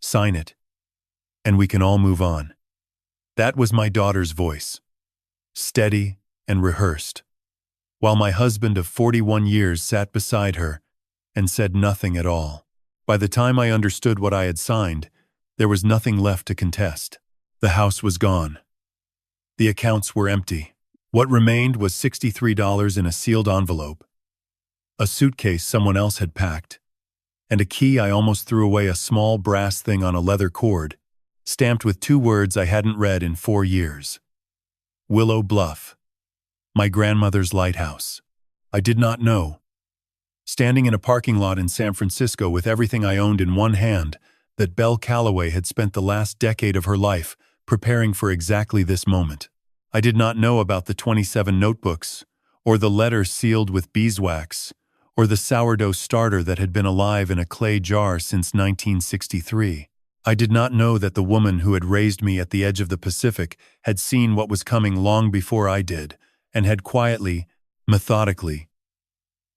Sign it, and we can all move on." That was my daughter's voice, steady and rehearsed, while my husband of 41 years sat beside her and said nothing at all. By the time I understood what I had signed, there was nothing left to contest. The house was gone. The accounts were empty. What remained was $63 in a sealed envelope, a suitcase someone else had packed, and a key I almost threw away, a small brass thing on a leather cord, stamped with 2 words I hadn't read in 4 years. Willow Bluff. My grandmother's lighthouse. I did not know, standing in a parking lot in San Francisco with everything I owned in one hand, that Belle Calloway had spent the last decade of her life preparing for exactly this moment. I did not know about the 27 notebooks, or the letter sealed with beeswax, or the sourdough starter that had been alive in a clay jar since 1963. I did not know that the woman who had raised me at the edge of the Pacific had seen what was coming long before I did, and had quietly, methodically,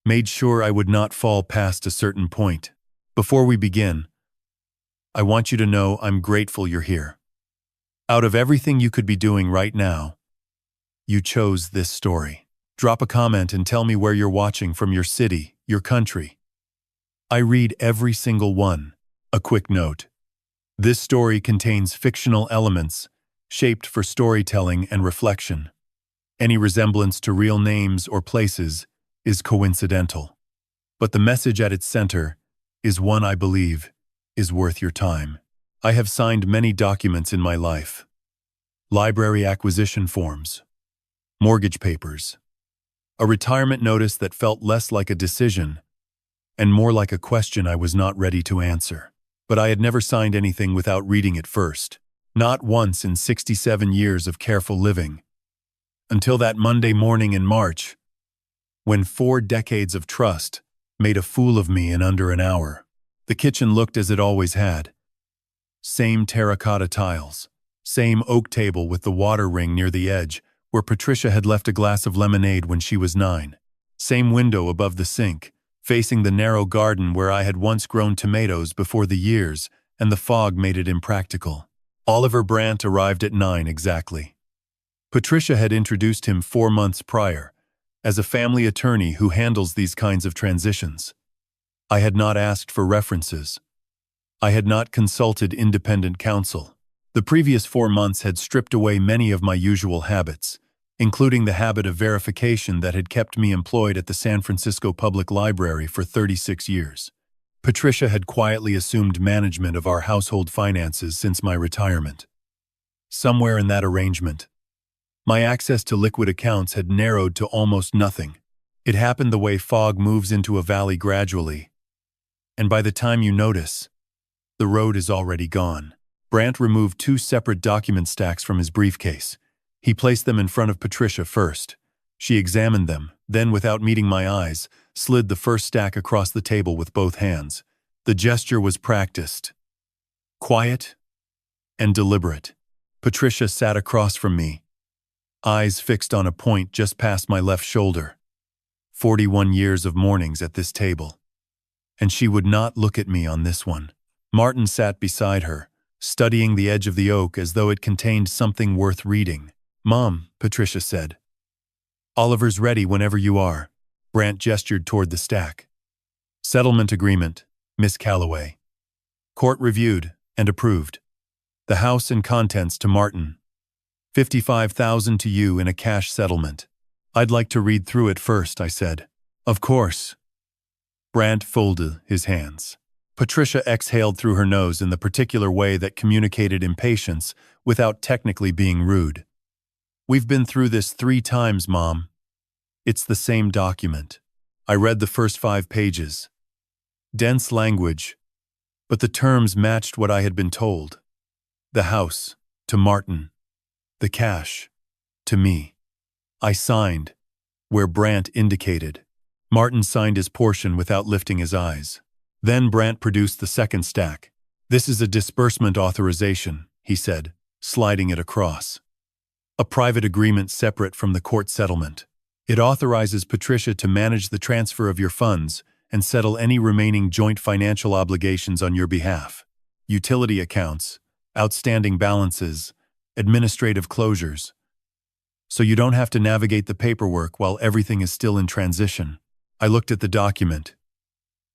made sure I would not fall past a certain point. Before we begin, I want you to know I'm grateful you're here. Out of everything you could be doing right now, you chose this story. Drop a comment and tell me where you're watching from, your city, your country. I read every single one. A quick note. This story contains fictional elements shaped for storytelling and reflection. Any resemblance to real names or places is coincidental. But the message at its center is one I believe is worth your time. I have signed many documents in my life. Library acquisition forms, mortgage papers, a retirement notice that felt less like a decision and more like a question I was not ready to answer. But I had never signed anything without reading it first. Not once in 67 years of careful living. Until that Monday morning in March, when 4 decades of trust made a fool of me in under an hour. The kitchen looked as it always had. Same terracotta tiles, same oak table with the water ring near the edge, where Patricia had left a glass of lemonade when she was 9. Same window above the sink, facing the narrow garden where I had once grown tomatoes before the years and the fog made it impractical. Oliver Brandt arrived at 9 exactly. Patricia had introduced him 4 months prior, as a family attorney who handles these kinds of transitions. I had not asked for references. I had not consulted independent counsel. The previous 4 months had stripped away many of my usual habits, including the habit of verification that had kept me employed at the San Francisco Public Library for 36 years. Patricia had quietly assumed management of our household finances since my retirement. Somewhere in that arrangement, my access to liquid accounts had narrowed to almost nothing. It happened the way fog moves into a valley gradually, and by the time you notice, the road is already gone. Brandt removed 2 separate document stacks from his briefcase. He placed them in front of Patricia first. She examined them, then without meeting my eyes, slid the first stack across the table with both hands. The gesture was practiced, quiet, and deliberate. Patricia sat across from me, eyes fixed on a point just past my left shoulder. 41 years of mornings at this table. And she would not look at me on this one. Martin sat beside her, studying the edge of the oak as though it contained something worth reading. "Mom," Patricia said. "Oliver's ready whenever you are." Brandt gestured toward the stack. "Settlement agreement, Miss Calloway. Court reviewed and approved. The house and contents to Martin. $55,000 to you in a cash settlement." "I'd like to read through it first," I said. "Of course." Brandt folded his hands. Patricia exhaled through her nose in the particular way that communicated impatience without technically being rude. "We've been through this 3 times, Mom. It's the same document." I read the first 5 pages. Dense language, but the terms matched what I had been told. The house, to Martin. The cash, to me. I signed, where Brandt indicated. Martin signed his portion without lifting his eyes. Then Brandt produced the second stack. "This is a disbursement authorization," he said, sliding it across. "A private agreement separate from the court settlement. It authorizes Patricia to manage the transfer of your funds and settle any remaining joint financial obligations on your behalf. utility accounts, outstanding balances, administrative closures. So you don't have to navigate the paperwork while everything is still in transition. I looked at the document.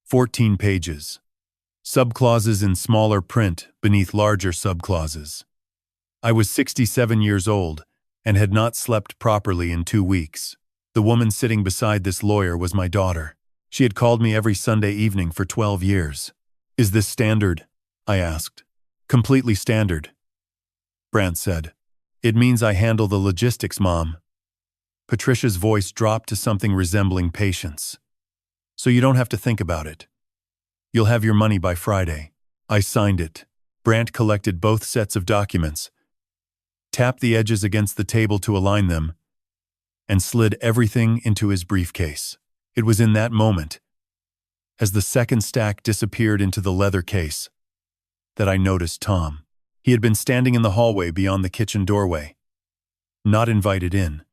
14 pages. Subclauses in smaller print beneath larger subclauses. I was 67 years old and had not slept properly in 2 weeks. The woman sitting beside this lawyer was my daughter. She had called me every Sunday evening for 12 years. "Is this standard?" I asked. "Completely standard," Brant said. "It means I handle the logistics, Mom." Patricia's voice dropped to something resembling patience. "So you don't have to think about it. You'll have your money by Friday." I signed it. Brant collected both sets of documents, tapped the edges against the table to align them, and slid everything into his briefcase. It was in that moment, as the second stack disappeared into the leather case, that I noticed Tom. He had been standing in the hallway beyond the kitchen doorway. Not invited in.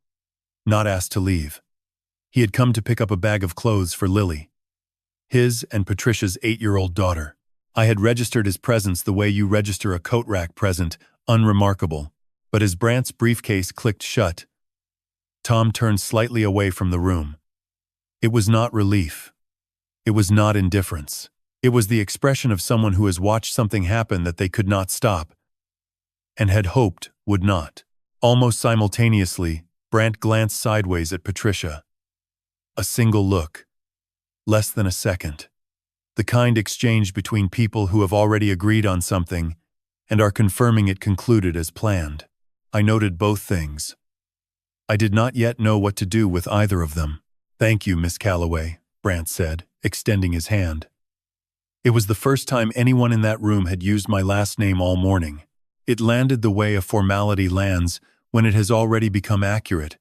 Not asked to leave. He had come to pick up a bag of clothes for Lily, his and Patricia's 8-year-old daughter. I had registered his presence the way you register a coat rack present, unremarkable. But as Brant's briefcase clicked shut, Tom turned slightly away from the room. It was not relief. It was not indifference. It was the expression of someone who has watched something happen that they could not stop, and had hoped would not. Almost simultaneously, Brant glanced sideways at Patricia. A single look. Less than a second. The kind exchanged between people who have already agreed on something and are confirming it concluded as planned. I noted both things. I did not yet know what to do with either of them. "Thank you, Miss Calloway," Brant said, extending his hand. It was the first time anyone in that room had used my last name all morning. It landed the way a formality lands when it has already become accurate,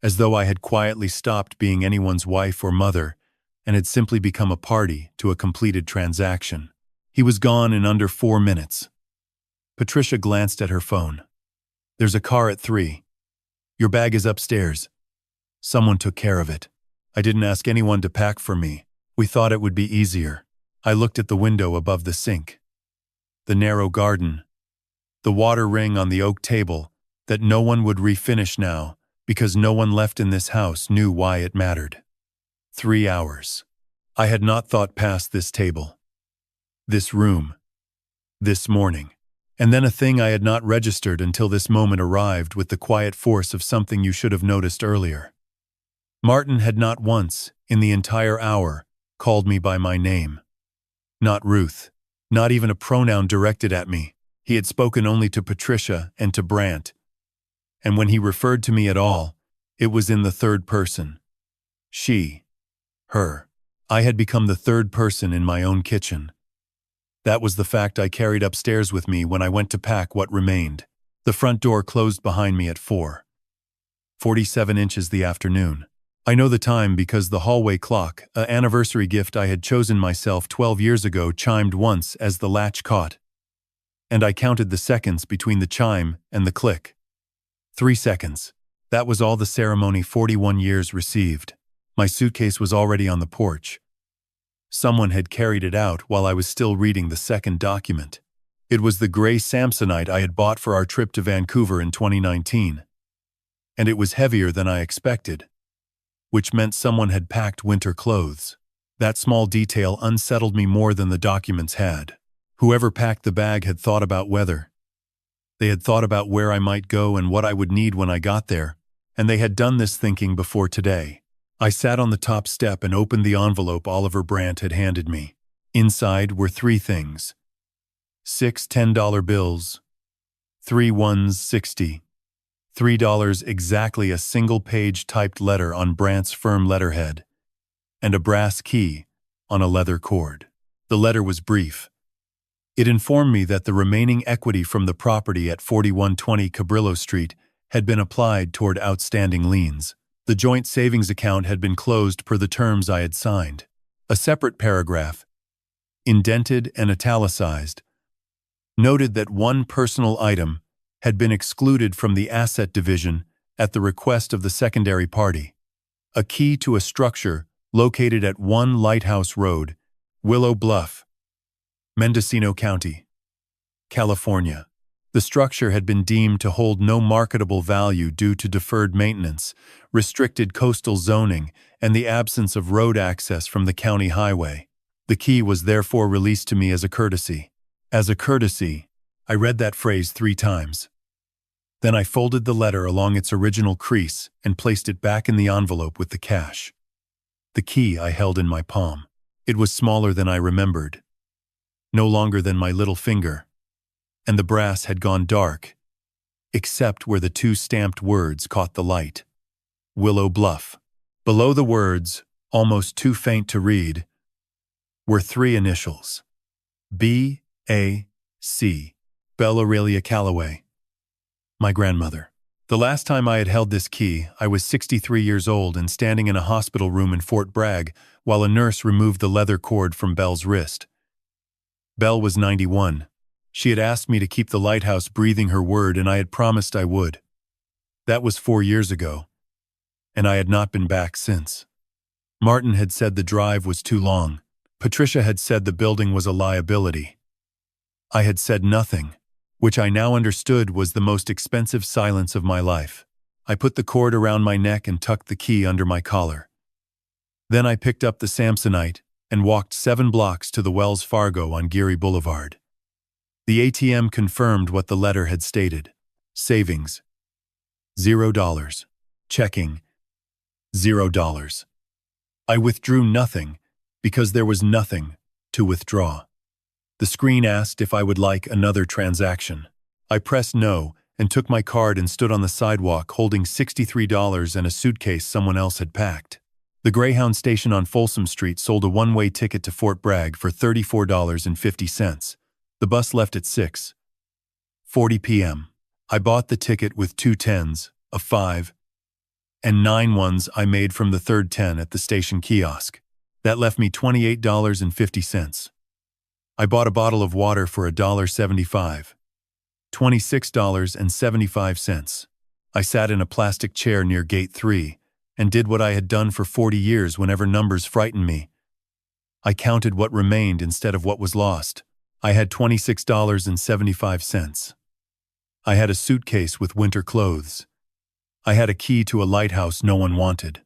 as though I had quietly stopped being anyone's wife or mother and had simply become a party to a completed transaction. He was gone in under 4 minutes. Patricia glanced at her phone. "There's a car at 3. Your bag is upstairs. Someone took care of it. I didn't ask anyone to pack for me. We thought it would be easier." I looked at the window above the sink. The narrow garden. The water ring on the oak table that no one would refinish now because no one left in this house knew why it mattered. 3 hours. I had not thought past this table. This room. This morning. And then a thing I had not registered until this moment arrived with the quiet force of something you should have noticed earlier. Martin had not once, in the entire hour, called me by my name. Not Ruth. Not even a pronoun directed at me. He had spoken only to Patricia and to Brant. And when he referred to me at all, it was in the third person. She. Her. I had become the third person in my own kitchen. That was the fact I carried upstairs with me when I went to pack what remained. The front door closed behind me at 4:47 inches the afternoon. I know the time because the hallway clock, an anniversary gift I had chosen myself 12 years ago, chimed once as the latch caught. And I counted the seconds between the chime and the click. 3 seconds. That was all the ceremony 41 years received. My suitcase was already on the porch. Someone had carried it out while I was still reading the second document. It was the gray Samsonite I had bought for our trip to Vancouver in 2019. And it was heavier than I expected, which meant someone had packed winter clothes. That small detail unsettled me more than the documents had. Whoever packed the bag had thought about weather. They had thought about where I might go and what I would need when I got there, and they had done this thinking before today. I sat on the top step and opened the envelope Oliver Brant had handed me. Inside were 3 things. 6 $10 bills, 3 ones 60, $3 exactly, a single-page typed letter on Brant's firm letterhead, and a brass key on a leather cord. The letter was brief. It informed me that the remaining equity from the property at 4120 Cabrillo Street had been applied toward outstanding liens. The joint savings account had been closed per the terms I had signed. A separate paragraph, indented and italicized, noted that one personal item had been excluded from the asset division at the request of the secondary party. A key to a structure located at 1 Lighthouse Road, Willow Bluff, Mendocino County. California. The structure had been deemed to hold no marketable value due to deferred maintenance, restricted coastal zoning, and the absence of road access from the county highway. The key was therefore released to me as a courtesy. As a courtesy, I read that phrase 3 times. Then I folded the letter along its original crease and placed it back in the envelope with the cash. The key I held in my palm. It was smaller than I remembered, no longer than my little finger, and the brass had gone dark, except where the 2 stamped words caught the light. Willow Bluff. Below the words, almost too faint to read, were 3 initials. B.A.C. Belle Aurelia Calloway. My grandmother. The last time I had held this key, I was 63 years old and standing in a hospital room in Fort Bragg while a nurse removed the leather cord from Belle's wrist. Belle was 91. She had asked me to keep the lighthouse breathing her word, and I had promised I would. That was 4 years ago, and I had not been back since. Martin had said the drive was too long. Patricia had said the building was a liability. I had said nothing, which I now understood was the most expensive silence of my life. I put the cord around my neck and tucked the key under my collar. Then I picked up the Samsonite and walked 7 blocks to the Wells Fargo on Geary Boulevard. The ATM confirmed what the letter had stated. Savings, $0. Checking, $0. I withdrew nothing because there was nothing to withdraw. The screen asked if I would like another transaction. I pressed no and took my card and stood on the sidewalk holding $63 and a suitcase someone else had packed. The Greyhound station on Folsom Street sold a one-way ticket to Fort Bragg for $34.50. The bus left at 6:40 p.m. I bought the ticket with 2 tens, a 5, and 9 ones I made from the third 10 at the station kiosk. That left me $28.50. I bought a bottle of water for $1.75. $26.75. I sat in a plastic chair near Gate 3 and did what I had done for 40 years whenever numbers frightened me. I counted what remained instead of what was lost. I had $26.75. I had a suitcase with winter clothes. I had a key to a lighthouse no one wanted.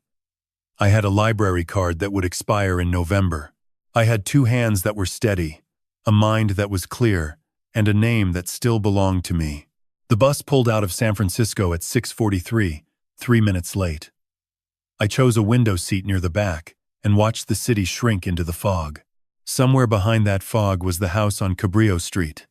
I had a library card that would expire in November. I had 2 hands that were steady, a mind that was clear, and a name that still belonged to me. The bus pulled out of San Francisco at 6:43, 3 minutes late. I chose a window seat near the back and watched the city shrink into the fog. Somewhere behind that fog was the house on Cabrillo Street,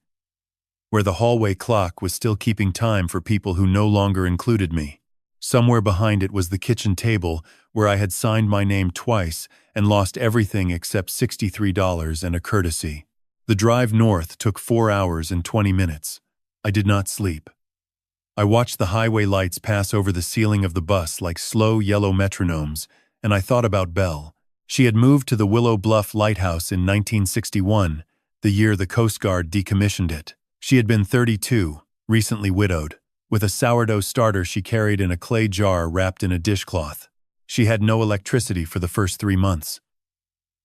where the hallway clock was still keeping time for people who no longer included me. Somewhere behind it was the kitchen table where I had signed my name twice and lost everything except $63 and a courtesy. The drive north took 4 hours and 20 minutes. I did not sleep. I watched the highway lights pass over the ceiling of the bus like slow yellow metronomes, and I thought about Belle. She had moved to the Willow Bluff Lighthouse in 1961, the year the Coast Guard decommissioned it. She had been 32, recently widowed. With a sourdough starter she carried in a clay jar wrapped in a dishcloth. She had no electricity for the first 3 months.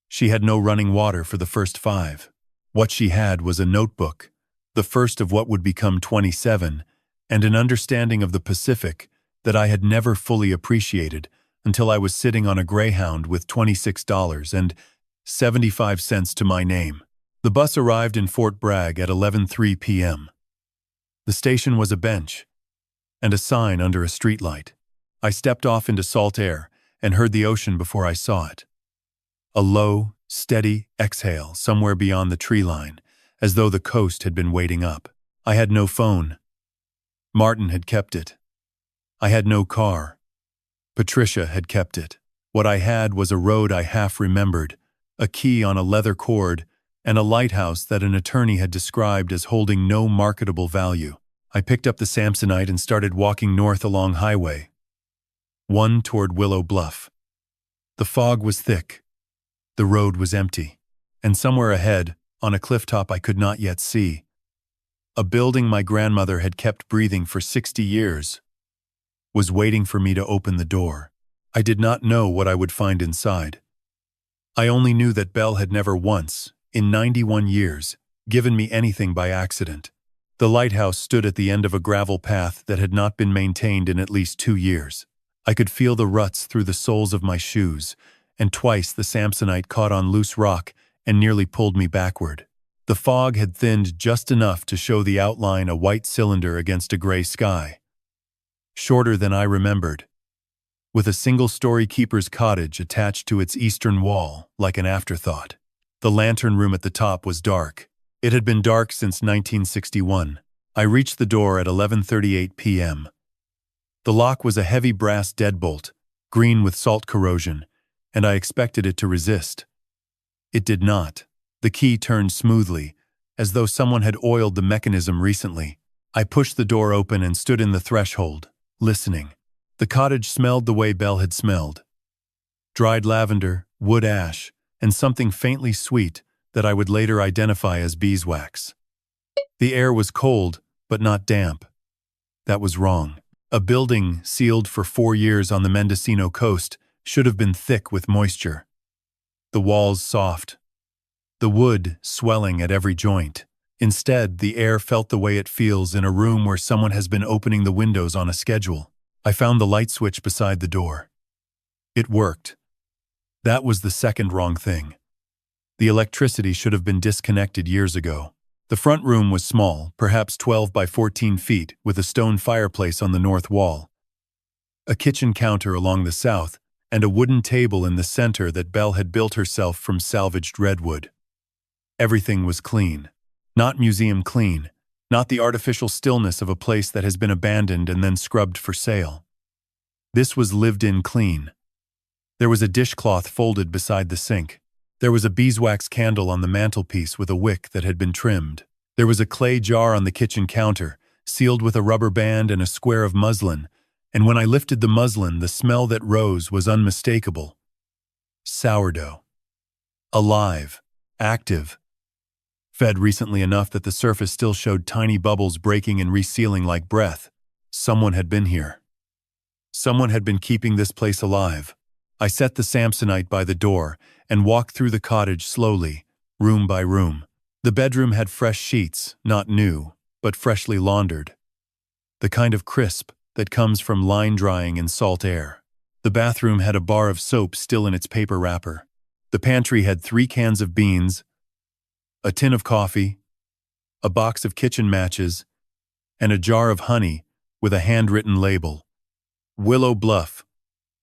She had no running water for the first 5. What she had was a notebook, the first of what would become 27, and an understanding of the Pacific that I had never fully appreciated until I was sitting on a Greyhound with $26.75 to my name. The bus arrived in Fort Bragg at 11:03 p.m. The station was a bench and a sign under a streetlight. I stepped off into salt air and heard the ocean before I saw it. A low, steady exhale somewhere beyond the tree line, as though the coast had been waiting up. I had no phone. Martin had kept it. I had no car. Patricia had kept it. What I had was a road I half remembered, a key on a leather cord, and a lighthouse that an attorney had described as holding no marketable value. I picked up the Samsonite and started walking north along Highway 1 toward Willow Bluff. The fog was thick. The road was empty. And somewhere ahead, on a clifftop I could not yet see, a building my grandmother had kept breathing for 60 years, was waiting for me to open the door. I did not know what I would find inside. I only knew that Belle had never once, in 91 years, given me anything by accident. The lighthouse stood at the end of a gravel path that had not been maintained in at least 2 years. I could feel the ruts through the soles of my shoes, and twice the Samsonite caught on loose rock and nearly pulled me backward. The fog had thinned just enough to show the outline a white cylinder against a gray sky. Shorter than I remembered, with a single-story keeper's cottage attached to its eastern wall like an afterthought. The lantern room at the top was dark. It had been dark since 1961. I reached the door at 11:38 p.m. The lock was a heavy brass deadbolt, green with salt corrosion, and I expected it to resist. It did not. The key turned smoothly, as though someone had oiled the mechanism recently. I pushed the door open and stood in the threshold, listening. The cottage smelled the way Belle had smelled. Dried lavender, wood ash, and something faintly sweet that I would later identify as beeswax. The air was cold, but not damp. That was wrong. A building sealed for 4 years on the Mendocino coast should have been thick with moisture. The walls soft. The wood swelling at every joint. Instead, the air felt the way it feels in a room where someone has been opening the windows on a schedule. I found the light switch beside the door. It worked. That was the second wrong thing. The electricity should have been disconnected years ago. The front room was small, perhaps 12 by 14 feet, with a stone fireplace on the north wall, a kitchen counter along the south, and a wooden table in the center that Belle had built herself from salvaged redwood. Everything was clean. Not museum clean. Not the artificial stillness of a place that has been abandoned and then scrubbed for sale. This was lived-in clean. There was a dishcloth folded beside the sink. There was a beeswax candle on the mantelpiece with a wick that had been trimmed. There was a clay jar on the kitchen counter, sealed with a rubber band and a square of muslin, and when I lifted the muslin, the smell that rose was unmistakable. Sourdough. Alive. Active. Fed recently enough that the surface still showed tiny bubbles breaking and resealing like breath. Someone had been here. Someone had been keeping this place alive. I set the Samsonite by the door and walked through the cottage slowly, room by room. The bedroom had fresh sheets, not new, but freshly laundered. The kind of crisp that comes from line drying in salt air. The bathroom had a bar of soap still in its paper wrapper. The pantry had 3 cans of beans, a tin of coffee, a box of kitchen matches, and a jar of honey with a handwritten label. Willow Bluff,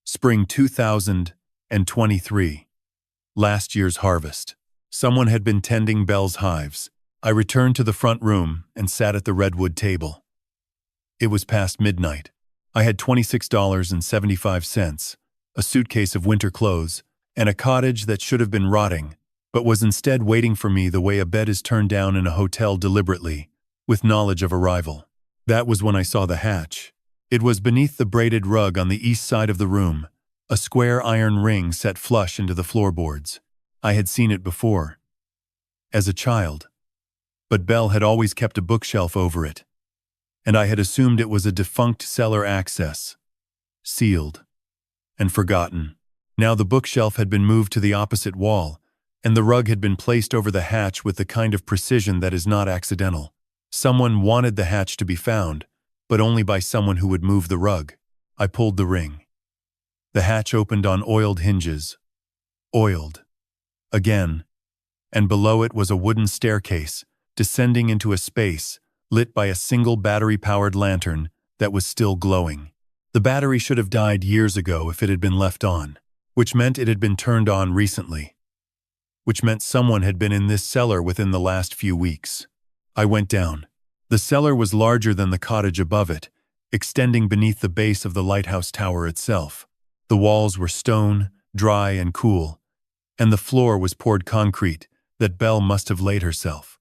Spring 2023. Last year's harvest. Someone had been tending Belle's hives. I returned to the front room and sat at the redwood table. It was past midnight. I had $26.75, a suitcase of winter clothes, and a cottage that should have been rotting, but was instead waiting for me the way a bed is turned down in a hotel deliberately, with knowledge of arrival. That was when I saw the hatch. It was beneath the braided rug on the east side of the room, a square iron ring set flush into the floorboards. I had seen it before, as a child, but Belle had always kept a bookshelf over it, and I had assumed it was a defunct cellar access, sealed, and forgotten. Now the bookshelf had been moved to the opposite wall, and the rug had been placed over the hatch with the kind of precision that is not accidental. Someone wanted the hatch to be found, but only by someone who would move the rug. I pulled the ring. The hatch opened on oiled hinges. Oiled. Again. And below it was a wooden staircase, descending into a space, lit by a single battery-powered lantern that was still glowing. The battery should have died years ago if it had been left on, which meant it had been turned on recently, which meant someone had been in this cellar within the last few weeks. I went down. The cellar was larger than the cottage above it, extending beneath the base of the lighthouse tower itself. The walls were stone, dry and cool, and the floor was poured concrete that Belle must have laid herself.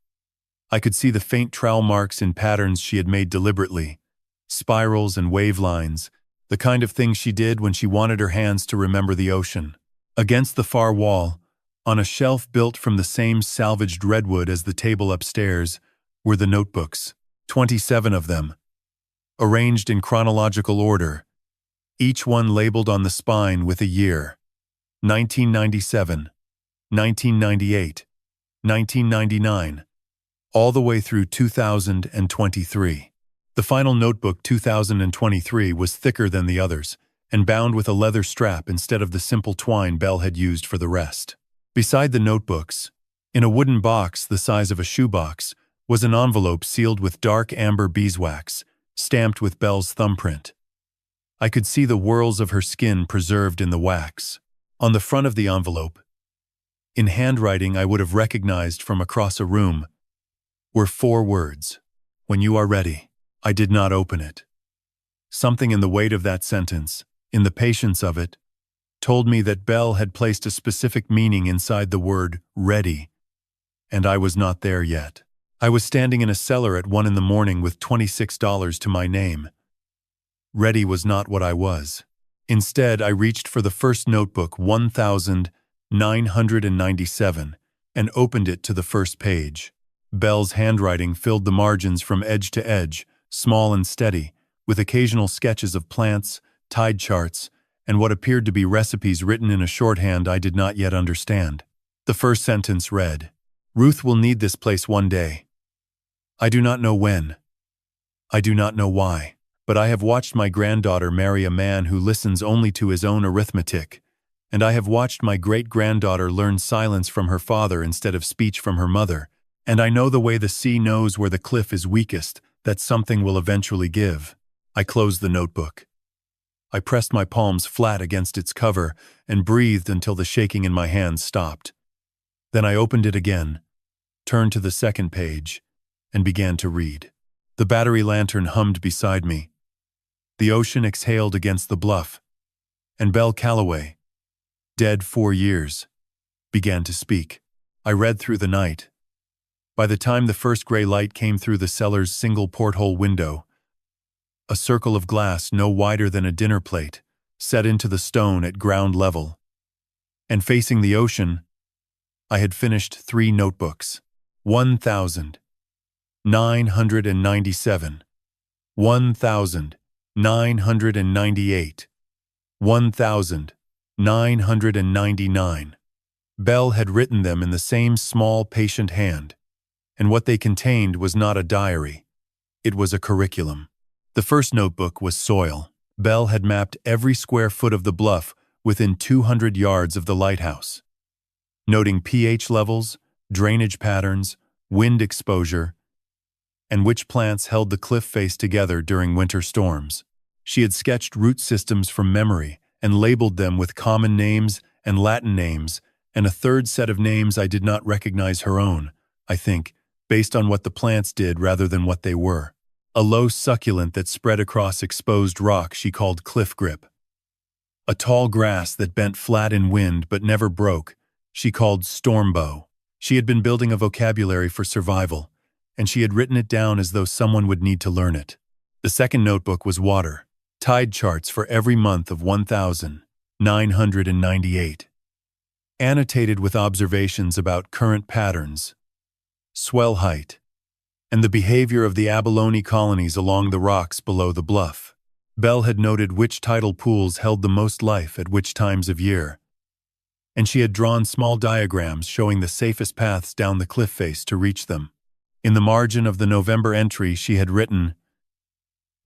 I could see the faint trowel marks in patterns she had made deliberately, spirals and wave lines, the kind of thing she did when she wanted her hands to remember the ocean. Against the far wall, on a shelf built from the same salvaged redwood as the table upstairs, were the notebooks, 27 of them, arranged in chronological order, each one labeled on the spine with a year: 1997, 1998, 1999. all the way through 2023. The final notebook, 2023, was thicker than the others, and bound with a leather strap instead of the simple twine Belle had used for the rest. Beside the notebooks, in a wooden box the size of a shoebox, was an envelope sealed with dark amber beeswax, stamped with Belle's thumbprint. I could see the whorls of her skin preserved in the wax. On the front of the envelope, in handwriting I would have recognized from across a room, were 4 words: "When you are ready." I did not open it. Something in the weight of that sentence, in the patience of it, told me that Belle had placed a specific meaning inside the word "ready," and I was not there yet. I was standing in a cellar at 1 in the morning with $26 to my name. Ready was not what I was. Instead, I reached for the first notebook, 1997, and opened it to the first page. Belle's handwriting filled the margins from edge to edge, small and steady, with occasional sketches of plants, tide charts, and what appeared to be recipes written in a shorthand I did not yet understand. The first sentence read, "Ruth will need this place one day. I do not know when. I do not know why, but I have watched my granddaughter marry a man who listens only to his own arithmetic, and I have watched my great-granddaughter learn silence from her father instead of speech from her mother, and I know the way the sea knows where the cliff is weakest, that something will eventually give." I closed the notebook. I pressed my palms flat against its cover and breathed until the shaking in my hands stopped. Then I opened it again, turned to the second page, and began to read. The battery lantern hummed beside me. The ocean exhaled against the bluff, and Belle Calloway, dead 4 years, began to speak. I read through the night. By the time the first gray light came through the cellar's single porthole window, a circle of glass no wider than a dinner plate, set into the stone at ground level, and facing the ocean, I had finished 3 notebooks. 1997, 1998, 1999. Belle had written them in the same small, patient hand, and what they contained was not a diary. It was a curriculum. The first notebook was soil. Belle had mapped every square foot of the bluff within 200 yards of the lighthouse, noting pH levels, drainage patterns, wind exposure, and which plants held the cliff face together during winter storms. She had sketched root systems from memory and labeled them with common names and Latin names, and a third set of names I did not recognize, her own, I think, based on what the plants did rather than what they were. A low succulent that spread across exposed rock she called cliff grip. A tall grass that bent flat in wind but never broke she called stormbow. She had been building a vocabulary for survival, and she had written it down as though someone would need to learn it. The second notebook was water. Tide charts for every month of 1998. Annotated with observations about current patterns, swell height, and the behavior of the abalone colonies along the rocks below the bluff. Belle had noted which tidal pools held the most life at which times of year, and she had drawn small diagrams showing the safest paths down the cliff face to reach them. In the margin of the November entry she had written,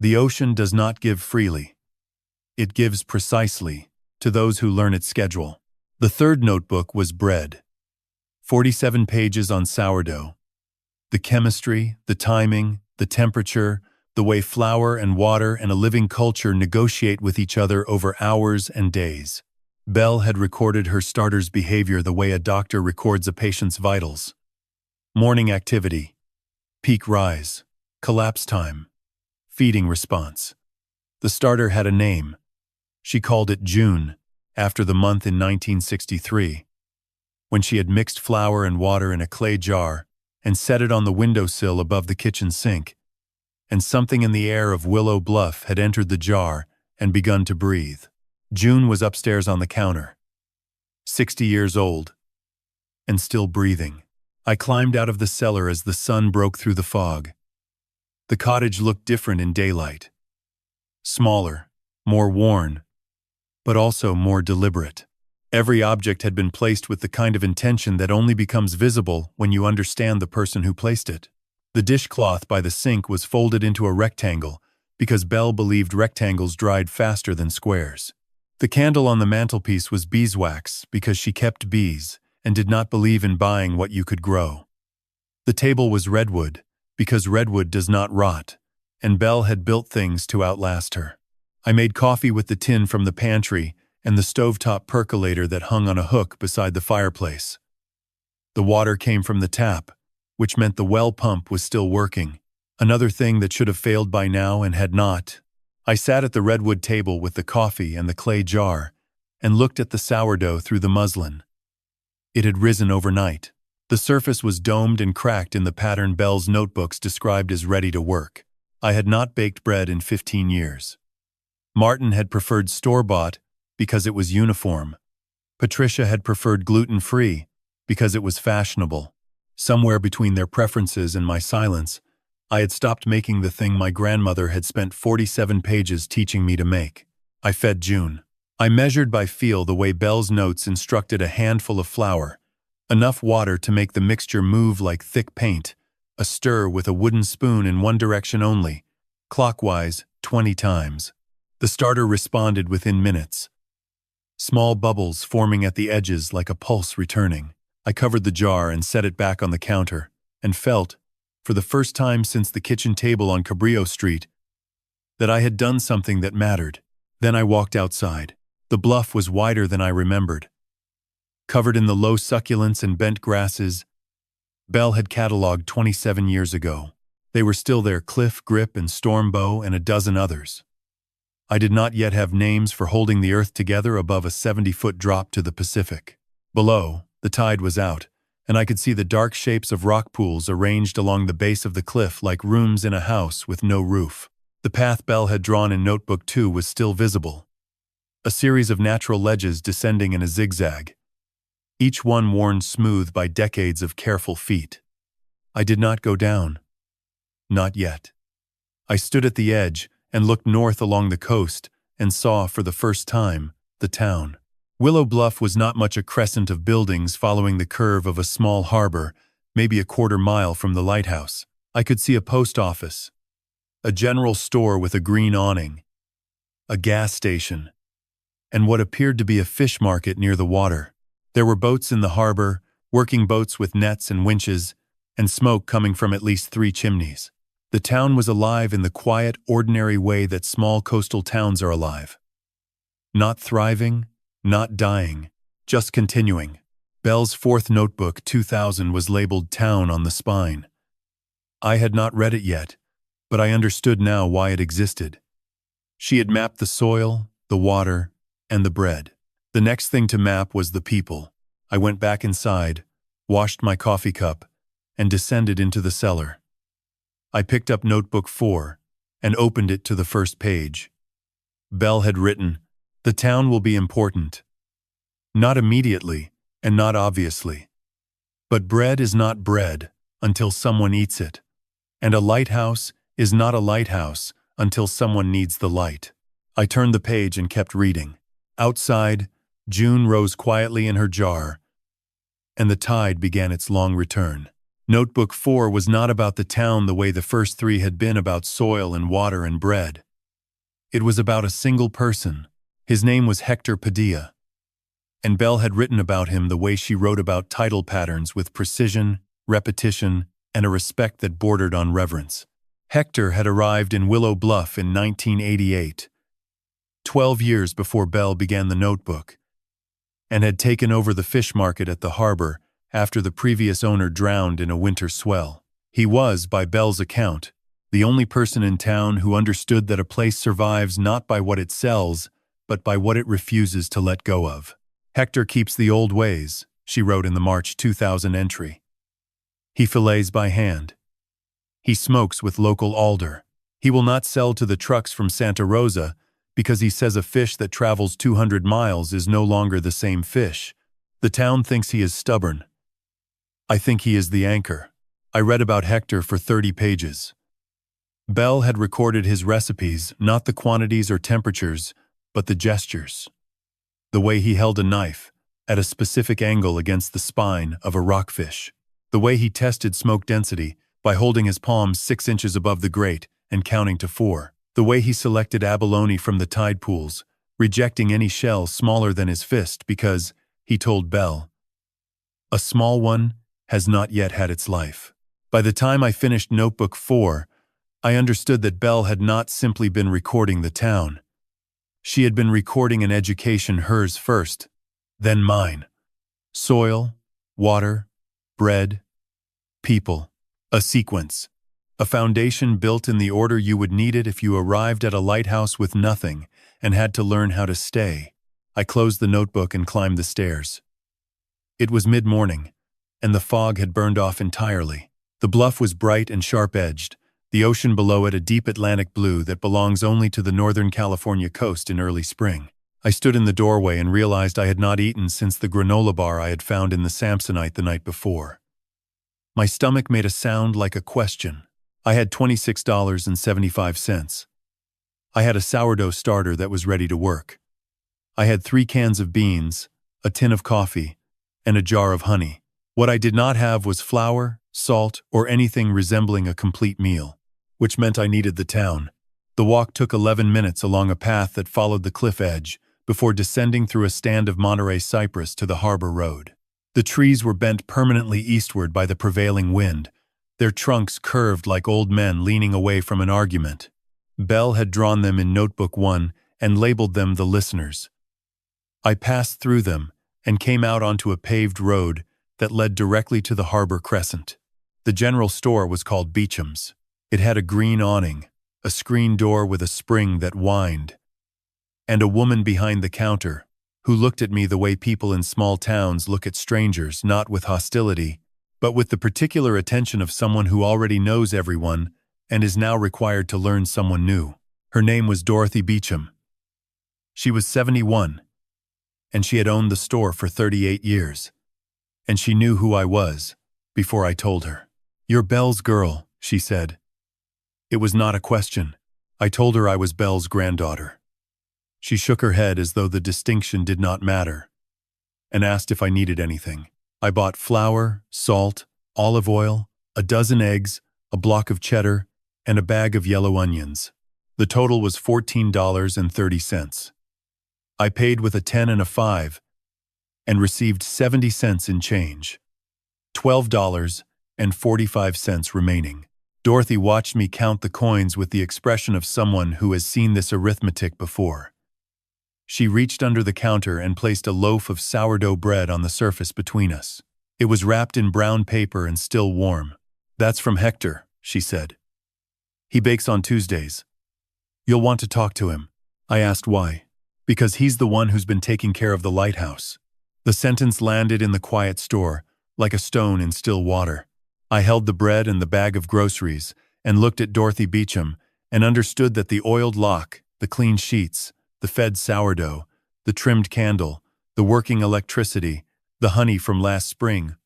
"The ocean does not give freely. It gives precisely to those who learn its schedule." The third notebook was bread. 47 pages on sourdough. The chemistry, the timing, the temperature, the way flour and water and a living culture negotiate with each other over hours and days. Belle had recorded her starter's behavior the way a doctor records a patient's vitals. Morning activity, peak rise, collapse time, feeding response. The starter had a name. She called it June, after the month in 1963, when she had mixed flour and water in a clay jar and set it on the windowsill above the kitchen sink, and something in the air of Willow Bluff had entered the jar and begun to breathe. June was upstairs on the counter, 60 years old, and still breathing. I climbed out of the cellar as the sun broke through the fog. The cottage looked different in daylight. Smaller, more worn, but also more deliberate. Every object had been placed with the kind of intention that only becomes visible when you understand the person who placed it. The dishcloth by the sink was folded into a rectangle because Belle believed rectangles dried faster than squares. The candle on the mantelpiece was beeswax because she kept bees and did not believe in buying what you could grow. The table was redwood because redwood does not rot, and Belle had built things to outlast her. I made coffee with the tin from the pantry and the stovetop percolator that hung on a hook beside the fireplace. The water came from the tap, which meant the well pump was still working, another thing that should have failed by now and had not. I sat at the redwood table with the coffee and the clay jar and looked at the sourdough through the muslin. It had risen overnight. The surface was domed and cracked in the pattern Belle's notebooks described as ready to work. I had not baked bread in 15 years. Martin had preferred store-bought because it was uniform. Patricia had preferred gluten-free because it was fashionable. Somewhere between their preferences and my silence, I had stopped making the thing my grandmother had spent 47 pages teaching me to make. I fed June. I measured by feel the way Belle's notes instructed a handful of flour, enough water to make the mixture move like thick paint, a stir with a wooden spoon in one direction only, clockwise 20 times. The starter responded within minutes. Small bubbles forming at the edges like a pulse returning. I covered the jar and set it back on the counter, and felt, for the first time since the kitchen table on Cabrillo Street, that I had done something that mattered. Then I walked outside. The bluff was wider than I remembered. Covered in the low succulents and bent grasses Belle had catalogued 27 years ago. They were still there, Cliff, Grip, and Stormbow, and a dozen others. I did not yet have names for holding the earth together above a 70-foot drop to the Pacific. Below, the tide was out, and I could see the dark shapes of rock pools arranged along the base of the cliff like rooms in a house with no roof. The path Belle had drawn in Notebook 2 was still visible. A series of natural ledges descending in a zigzag, each one worn smooth by decades of careful feet. I did not go down. Not yet. I stood at the edge and looked north along the coast and saw, for the first time, the town. Willow Bluff was not much a crescent of buildings following the curve of a small harbor, maybe a quarter-mile from the lighthouse. I could see a post office, a general store with a green awning, a gas station, and what appeared to be a fish market near the water. There were boats in the harbor, working boats with nets and winches, and smoke coming from at least 3 chimneys. The town was alive in the quiet, ordinary way that small coastal towns are alive. Not thriving, not dying, just continuing. Belle's 4th notebook, 2000, was labeled Town on the spine. I had not read it yet, but I understood now why it existed. She had mapped the soil, the water, and the bread. The next thing to map was the people. I went back inside, washed my coffee cup, and descended into the cellar. I picked up Notebook 4 and opened it to the first page. Belle had written, "The town will be important. Not immediately, and not obviously. But bread is not bread until someone eats it. And a lighthouse is not a lighthouse until someone needs the light." I turned the page and kept reading. Outside, June rose quietly in her jar, and the tide began its long return. Notebook 4 was not about the town the way the first 3 had been about soil and water and bread. It was about a single person. His name was Hector Padilla. And Belle had written about him the way she wrote about title patterns, with precision, repetition, and a respect that bordered on reverence. Hector had arrived in Willow Bluff in 1988, 12 years before Belle began the notebook, and had taken over the fish market at the harbor after the previous owner drowned in a winter swell. He was, by Belle's account, the only person in town who understood that a place survives not by what it sells, but by what it refuses to let go of. "Hector keeps the old ways," she wrote in the March 2000 entry. "He fillets by hand. He smokes with local alder. He will not sell to the trucks from Santa Rosa because he says a fish that travels 200 miles is no longer the same fish. The town thinks he is stubborn. I think he is the anchor." I read about Hector for 30 pages. Belle had recorded his recipes, not the quantities or temperatures, but the gestures. The way he held a knife at a specific angle against the spine of a rockfish. The way he tested smoke density by holding his palms 6 inches above the grate and counting to 4. The way he selected abalone from the tide pools, rejecting any shell smaller than his fist because, he told Belle, a small one has not yet had its life. By the time I finished Notebook 4, I understood that Belle had not simply been recording the town. She had been recording an education, hers first, then mine. Soil, water, bread, people. A sequence. A foundation built in the order you would need it if you arrived at a lighthouse with nothing and had to learn how to stay. I closed the notebook and climbed the stairs. It was mid-morning, and the fog had burned off entirely. The bluff was bright and sharp-edged, the ocean below it a deep Atlantic blue that belongs only to the Northern California coast in early spring. I stood in the doorway and realized I had not eaten since the granola bar I had found in the Samsonite the night before. My stomach made a sound like a question. I had $26.75. I had a sourdough starter that was ready to work. I had 3 cans of beans, a tin of coffee, and a jar of honey. What I did not have was flour, salt, or anything resembling a complete meal, which meant I needed the town. The walk took 11 minutes along a path that followed the cliff edge, before descending through a stand of Monterey cypress to the harbor road. The trees were bent permanently eastward by the prevailing wind, their trunks curved like old men leaning away from an argument. Belle had drawn them in Notebook 1 and labeled them the listeners. I passed through them and came out onto a paved road that led directly to the harbor crescent. The general store was called Beecham's. It had a green awning, a screen door with a spring that whined, and a woman behind the counter, who looked at me the way people in small towns look at strangers, not with hostility, but with the particular attention of someone who already knows everyone and is now required to learn someone new. Her name was Dorothy Beecham. She was 71, and she had owned the store for 38 years, and she knew who I was before I told her. "You're Belle's girl," she said. It was not a question. I told her I was Belle's granddaughter. She shook her head as though the distinction did not matter, and asked if I needed anything. I bought flour, salt, olive oil, a dozen eggs, a block of cheddar, and a bag of yellow onions. The total was $14.30. I paid with a 10 and a 5, and received 70 cents in change. $12.45 remaining. Dorothy watched me count the coins with the expression of someone who has seen this arithmetic before. She reached under the counter and placed a loaf of sourdough bread on the surface between us. It was wrapped in brown paper and still warm. "That's from Hector," she said. "He bakes on Tuesdays. You'll want to talk to him." I asked why. "Because he's the one who's been taking care of the lighthouse." The sentence landed in the quiet store, like a stone in still water. I held the bread and the bag of groceries and looked at Dorothy Beecham and understood that the oiled lock, the clean sheets, the fed sourdough, the trimmed candle, the working electricity, the honey from last spring,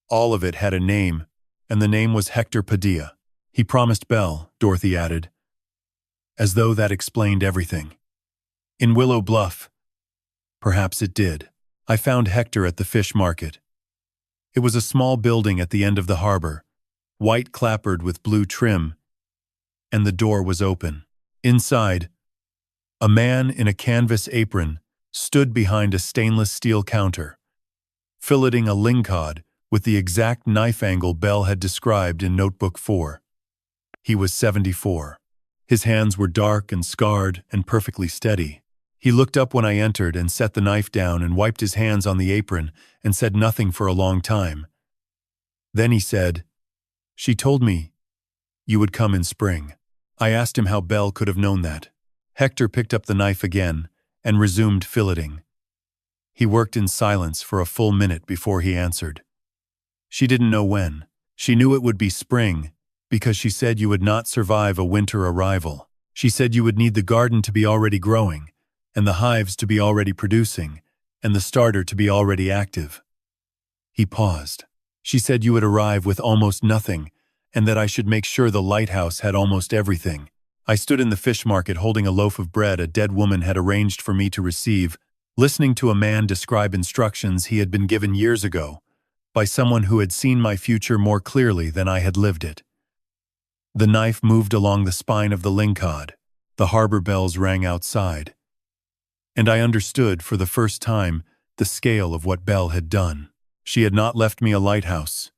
all of it had a name, and the name was Hector Padilla. "He promised Belle," Dorothy added, as though that explained everything. "In Willow Bluff." Perhaps it did. I found Hector at the fish market. It was a small building at the end of the harbor, white clapboard with blue trim, and the door was open. Inside, a man in a canvas apron stood behind a stainless steel counter, filleting a lingcod with the exact knife angle Belle had described in Notebook 4. He was 74. His hands were dark and scarred and perfectly steady. He looked up when I entered and set the knife down and wiped his hands on the apron and said nothing for a long time. Then he said, "She told me you would come in spring." I asked him how Belle could have known that. Hector picked up the knife again and resumed filleting. He worked in silence for a full minute before he answered. "She didn't know when. She knew it would be spring because she said you would not survive a winter arrival. She said you would need the garden to be already growing, and the hives to be already producing, and the starter to be already active." He paused. "She said you would arrive with almost nothing, and that I should make sure the lighthouse had almost everything." I stood in the fish market holding a loaf of bread a dead woman had arranged for me to receive, listening to a man describe instructions he had been given years ago, by someone who had seen my future more clearly than I had lived it. The knife moved along the spine of the lingcod. The harbor bells rang outside. And I understood, for the first time, the scale of what Belle had done. She had not left me a lighthouse.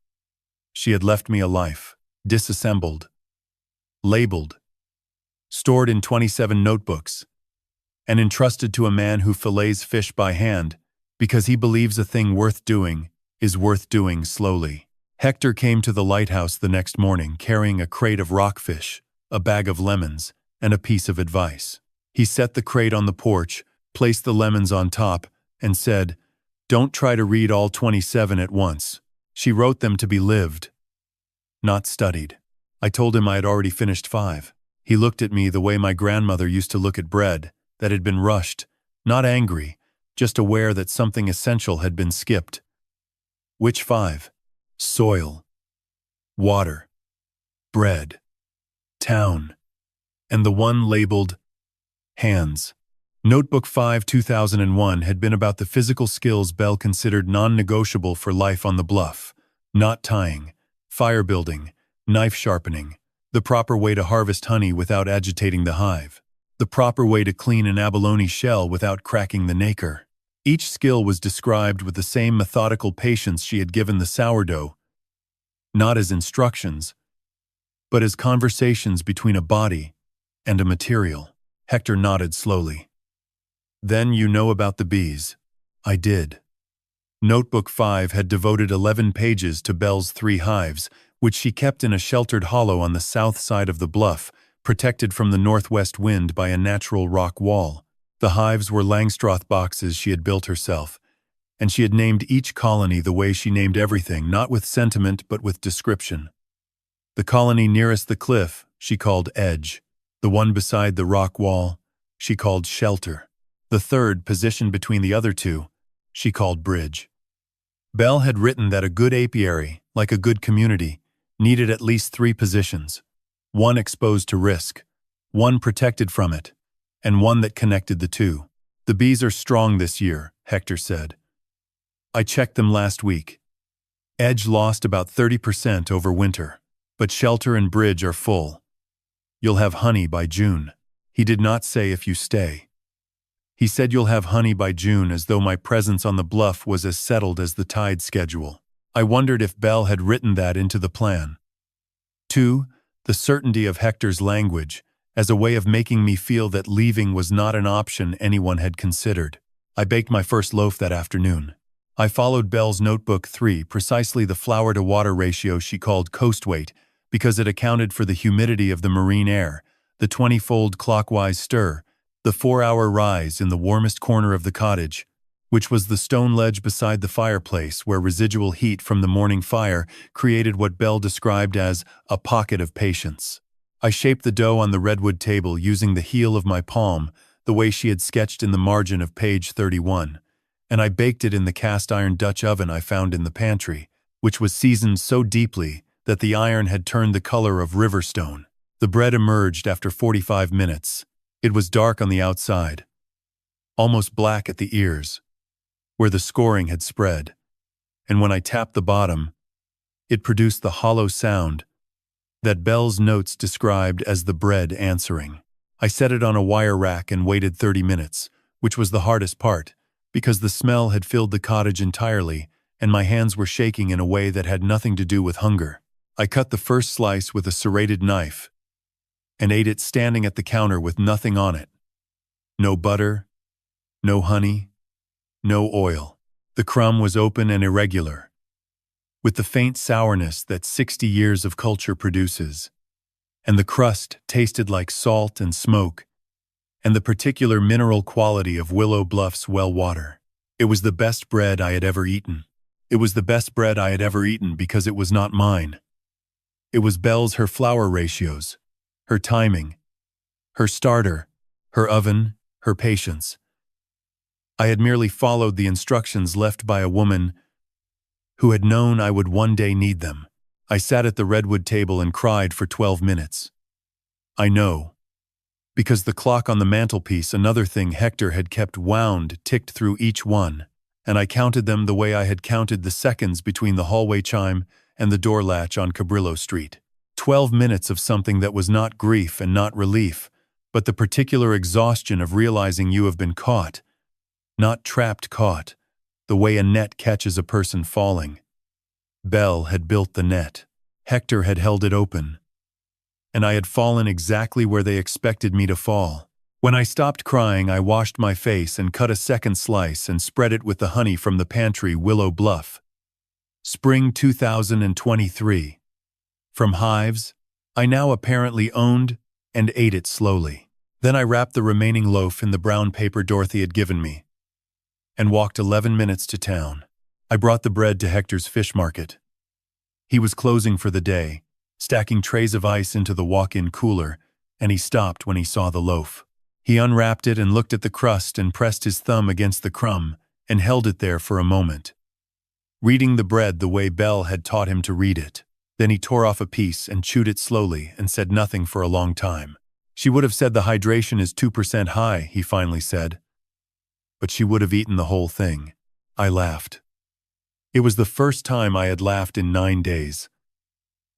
She had left me a life, disassembled, labeled, stored in 27 notebooks, and entrusted to a man who fillets fish by hand because he believes a thing worth doing is worth doing slowly. Hector came to the lighthouse the next morning carrying a crate of rockfish, a bag of lemons, and a piece of advice. He set the crate on the porch, placed the lemons on top, and said, "Don't try to read all 27 at once. She wrote them to be lived, not studied." I told him I had already finished 5. He looked at me the way my grandmother used to look at bread that had been rushed, not angry, just aware that something essential had been skipped. "Which 5? Soil, water, bread, town, and the one labeled hands." Notebook 5 2001 had been about the physical skills Belle considered non-negotiable for life on the bluff: knot tying, fire building, knife sharpening, the proper way to harvest honey without agitating the hive, the proper way to clean an abalone shell without cracking the nacre. Each skill was described with the same methodical patience she had given the sourdough, not as instructions, but as conversations between a body and a material. Hector nodded slowly. "Then you know about the bees." I did. Notebook 5 had devoted 11 pages to Belle's 3 hives, which she kept in a sheltered hollow on the south side of the bluff, protected from the northwest wind by a natural rock wall. The hives were Langstroth boxes she had built herself, and she had named each colony the way she named everything, not with sentiment but with description. The colony nearest the cliff she called Edge. The one beside the rock wall she called Shelter. The third, positioned between the other 2, she called Bridge. Belle had written that a good apiary, like a good community, needed at least 3 positions: one exposed to risk, one protected from it, and one that connected the 2. "The bees are strong this year," Hector said. "I checked them last week. Edge lost about 30% over winter, but Shelter and Bridge are full. You'll have honey by June." He did not say if you stay. He said you'll have honey by June, as though my presence on the bluff was as settled as the tide schedule. I wondered if Belle had written that into the plan. 2. The certainty of Hector's language, as a way of making me feel that leaving was not an option anyone had considered. I baked my first loaf that afternoon. I followed Belle's notebook 3, precisely the flour-to-water ratio she called coast weight, because it accounted for the humidity of the marine air, the 20-fold clockwise stir, the 4-hour rise in the warmest corner of the cottage, which was the stone ledge beside the fireplace where residual heat from the morning fire created what Belle described as a pocket of patience. I shaped the dough on the redwood table using the heel of my palm, the way she had sketched in the margin of page 31, and I baked it in the cast-iron Dutch oven I found in the pantry, which was seasoned so deeply that the iron had turned the color of river stone. The bread emerged after 45 minutes. It was dark on the outside, almost black at the ears, where the scoring had spread, and when I tapped the bottom, it produced the hollow sound that Belle's notes described as the bread answering. I set it on a wire rack and waited 30 minutes, which was the hardest part, because the smell had filled the cottage entirely, and my hands were shaking in a way that had nothing to do with hunger. I cut the first slice with a serrated knife and ate it standing at the counter with nothing on it. No butter, no honey, no oil. The crumb was open and irregular, with the faint sourness that 60 years of culture produces, and the crust tasted like salt and smoke, and the particular mineral quality of Willow Bluff's well water. It was the best bread I had ever eaten. It was the best bread I had ever eaten because it was not mine. It was Belle's, her flour ratios, her timing, her starter, her oven, her patience. I had merely followed the instructions left by a woman who had known I would one day need them. I sat at the redwood table and cried for 12 minutes. I know, because the clock on the mantelpiece, another thing Hector had kept wound, ticked through each one, and I counted them the way I had counted the seconds between the hallway chime and the door latch on Cabrillo Street. 12 minutes of something that was not grief and not relief, but the particular exhaustion of realizing you have been caught. Not trapped caught, the way a net catches a person falling. Belle had built the net. Hector had held it open. And I had fallen exactly where they expected me to fall. When I stopped crying, I washed my face and cut a second slice and spread it with the honey from the pantry, Willow Bluff. Spring 2023. From hives, I now apparently owned and ate it slowly. Then I wrapped the remaining loaf in the brown paper Dorothy had given me and walked 11 minutes to town. I brought the bread to Hector's fish market. He was closing for the day, stacking trays of ice into the walk-in cooler, and he stopped when he saw the loaf. He unwrapped it and looked at the crust and pressed his thumb against the crumb and held it there for a moment, reading the bread the way Belle had taught him to read it. Then he tore off a piece and chewed it slowly and said nothing for a long time. She would have said the hydration is 2% high, he finally said. But she would have eaten the whole thing. I laughed. It was the first time I had laughed in 9 days.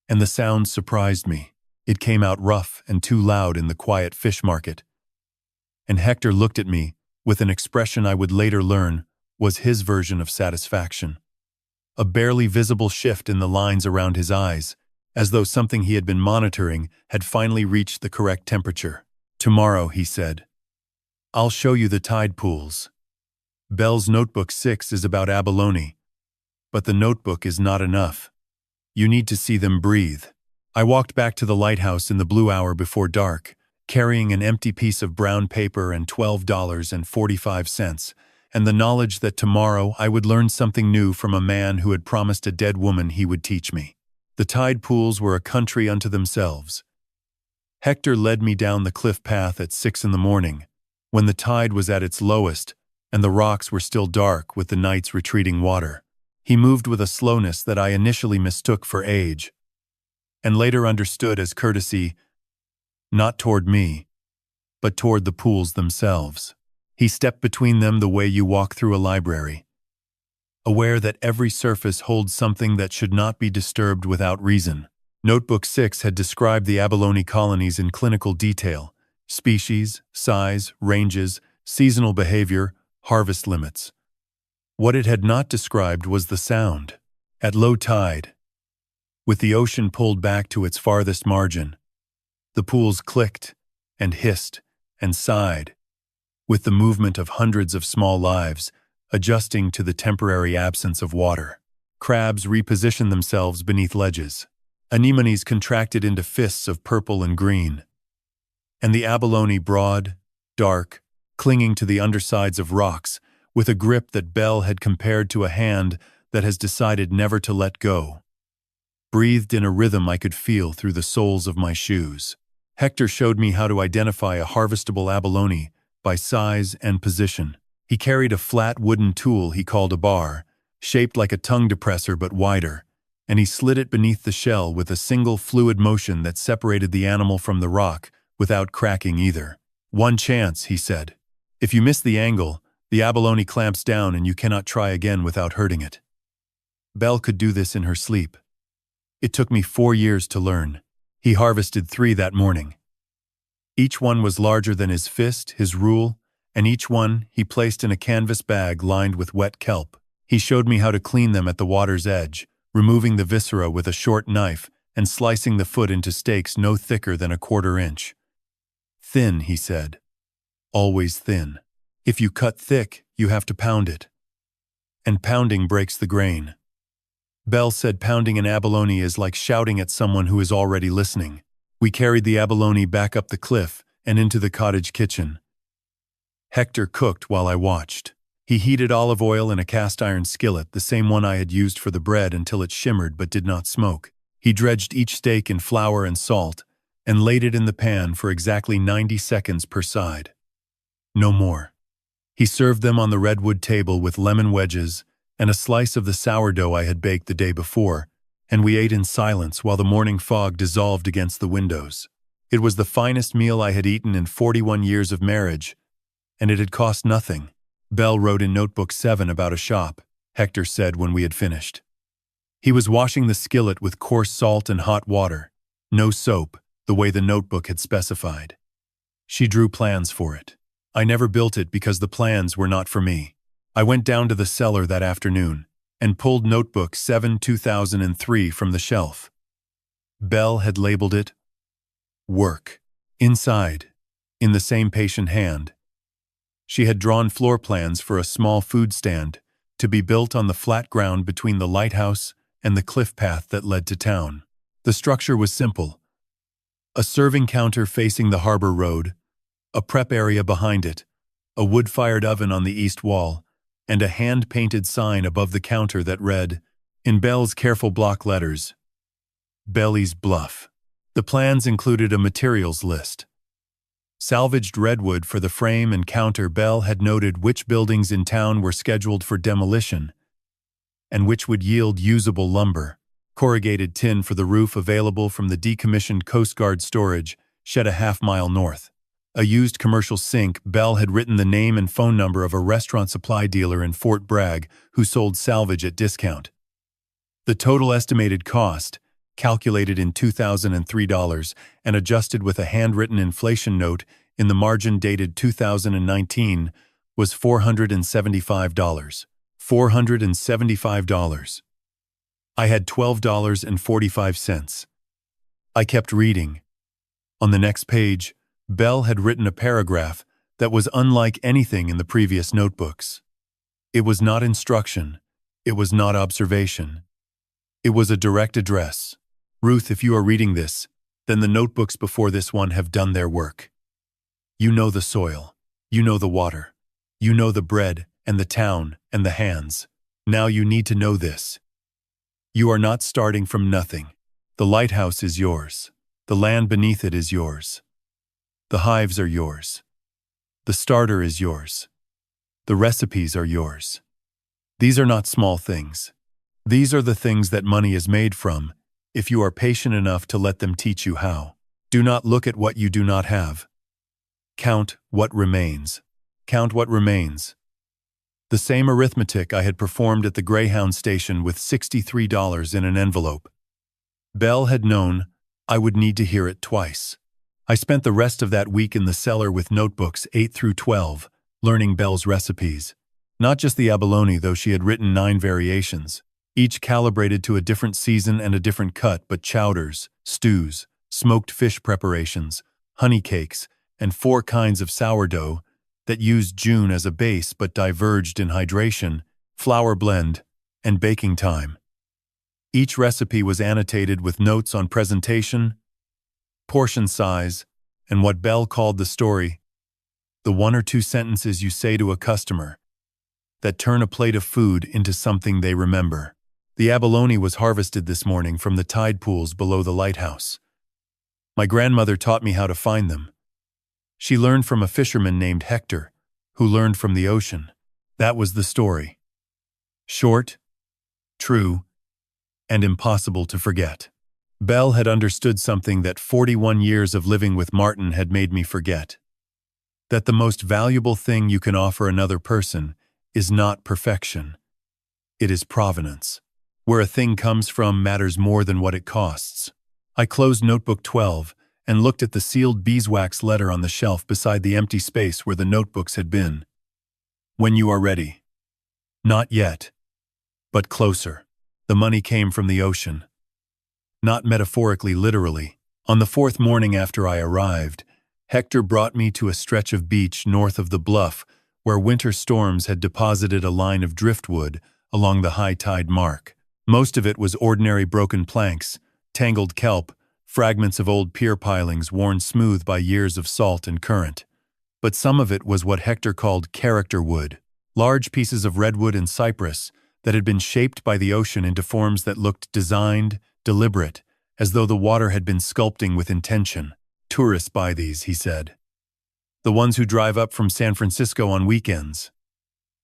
And the sound surprised me. It came out rough and too loud in the quiet fish market. And Hector looked at me with an expression I would later learn was his version of satisfaction. A barely visible shift in the lines around his eyes, as though something he had been monitoring had finally reached the correct temperature. Tomorrow, he said, I'll show you the tide pools. Belle's Notebook 6 is about abalone, but the notebook is not enough. You need to see them breathe. I walked back to the lighthouse in the blue hour before dark, carrying an empty piece of brown paper and $12.45, and the knowledge that tomorrow I would learn something new from a man who had promised a dead woman he would teach me. The tide pools were a country unto themselves. Hector led me down the cliff path at 6 in the morning, when the tide was at its lowest and the rocks were still dark with the night's retreating water. He moved with a slowness that I initially mistook for age, and later understood as courtesy, not toward me, but toward the pools themselves. He stepped between them the way you walk through a library, aware that every surface holds something that should not be disturbed without reason. Notebook 6 had described the abalone colonies in clinical detail: species, size, ranges, seasonal behavior, harvest limits. What it had not described was the sound. At low tide, with the ocean pulled back to its farthest margin, the pools clicked and hissed and sighed, with the movement of hundreds of small lives adjusting to the temporary absence of water. Crabs repositioned themselves beneath ledges. Anemones contracted into fists of purple and green. And the abalone broad, dark, clinging to the undersides of rocks with a grip that Belle had compared to a hand that has decided never to let go, breathed in a rhythm I could feel through the soles of my shoes. Hector showed me how to identify a harvestable abalone by size and position. He carried a flat wooden tool he called a bar, shaped like a tongue depressor but wider, and he slid it beneath the shell with a single fluid motion that separated the animal from the rock without cracking either. One chance, he said. If you miss the angle, the abalone clamps down and you cannot try again without hurting it. Belle could do this in her sleep. It took me 4 years to learn. He harvested 3 that morning. Each one was larger than his fist, his rule, and each one he placed in a canvas bag lined with wet kelp. He showed me how to clean them at the water's edge, removing the viscera with a short knife and slicing the foot into steaks no thicker than a 1/4 inch. Thin, he said. Always thin. If you cut thick, you have to pound it. And pounding breaks the grain. Belle said pounding an abalone is like shouting at someone who is already listening. We carried the abalone back up the cliff and into the cottage kitchen. Hector cooked while I watched. He heated olive oil in a cast-iron skillet, the same one I had used for the bread, until it shimmered but did not smoke. He dredged each steak in flour and salt and laid it in the pan for exactly 90 seconds per side. No more. He served them on the redwood table with lemon wedges and a slice of the sourdough I had baked the day before, and we ate in silence while the morning fog dissolved against the windows. It was the finest meal I had eaten in 41 years of marriage, and it had cost nothing. Belle wrote in Notebook 7 about a shop, Hector said when we had finished. He was washing the skillet with coarse salt and hot water, no soap, the way the notebook had specified. She drew plans for it. I never built it because the plans were not for me. I went down to the cellar that afternoon and pulled Notebook 7 2003 from the shelf. Belle had labeled it Work. Inside, in the same patient hand, she had drawn floor plans for a small food stand to be built on the flat ground between the lighthouse and the cliff path that led to town. The structure was simple. A serving counter facing the harbor road, a prep area behind it, a wood-fired oven on the east wall, and a hand-painted sign above the counter that read, in Belle's careful block letters, Belly's Bluff. The plans included a materials list. Salvaged redwood for the frame and counter. Belle had noted which buildings in town were scheduled for demolition and which would yield usable lumber. Corrugated tin for the roof available from the decommissioned Coast Guard storage shed a half-mile north. A used commercial sink. Belle had written the name and phone number of a restaurant supply dealer in Fort Bragg who sold salvage at discount. The total estimated cost, calculated in $2,003 and adjusted with a handwritten inflation note in the margin dated 2019, was $475. $475. I had $12.45. I kept reading. On the next page, Belle had written a paragraph that was unlike anything in the previous notebooks. It was not instruction. It was not observation. It was a direct address. Ruth, if you are reading this, then the notebooks before this one have done their work. You know the soil. You know the water. You know the bread and the town and the hands. Now you need to know this. You are not starting from nothing. The lighthouse is yours. The land beneath it is yours. The hives are yours. The starter is yours. The recipes are yours. These are not small things. These are the things that money is made from, if you are patient enough to let them teach you how. Do not look at what you do not have. Count what remains. Count what remains. The same arithmetic I had performed at the Greyhound station with $63 in an envelope. Belle had known I would need to hear it twice. I spent the rest of that week in the cellar with notebooks 8 through 12, learning Belle's recipes. Not just the abalone, though she had written 9 variations, each calibrated to a different season and a different cut, but chowders, stews, smoked fish preparations, honey cakes, and 4 kinds of sourdough that used June as a base but diverged in hydration, flour blend, and baking time. Each recipe was annotated with notes on presentation, portion size, and what Belle called the story, the 1 or 2 sentences you say to a customer that turn a plate of food into something they remember. The abalone was harvested this morning from the tide pools below the lighthouse. My grandmother taught me how to find them. She learned from a fisherman named Hector, who learned from the ocean. That was the story. Short, true, and impossible to forget. Belle had understood something that 41 years of living with Martin had made me forget. That the most valuable thing you can offer another person is not perfection. It is provenance. Where a thing comes from matters more than what it costs. I closed Notebook 12 and looked at the sealed beeswax letter on the shelf beside the empty space where the notebooks had been. When you are ready. Not yet. But closer. The money came from the ocean. Not metaphorically, literally. On the 4th morning after I arrived, Hector brought me to a stretch of beach north of the bluff where winter storms had deposited a line of driftwood along the high tide mark. Most of it was ordinary broken planks, tangled kelp, fragments of old pier pilings worn smooth by years of salt and current. But some of it was what Hector called character wood, large pieces of redwood and cypress that had been shaped by the ocean into forms that looked designed, deliberate, as though the water had been sculpting with intention. Tourists buy these, he said. The ones who drive up from San Francisco on weekends.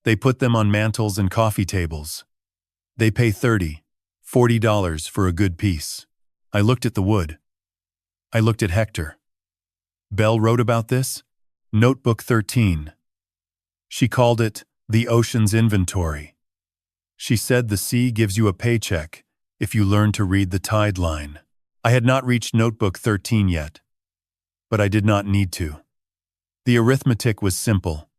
They put them on mantels and coffee tables. They pay $30, $40 for a good piece. I looked at the wood. I looked at Hector. Belle wrote about this? Notebook 13. She called it The ocean's inventory. She said the sea gives you a paycheck if you learn to read the tide line. I had not reached notebook 13 yet, but I did not need to. The arithmetic was simple.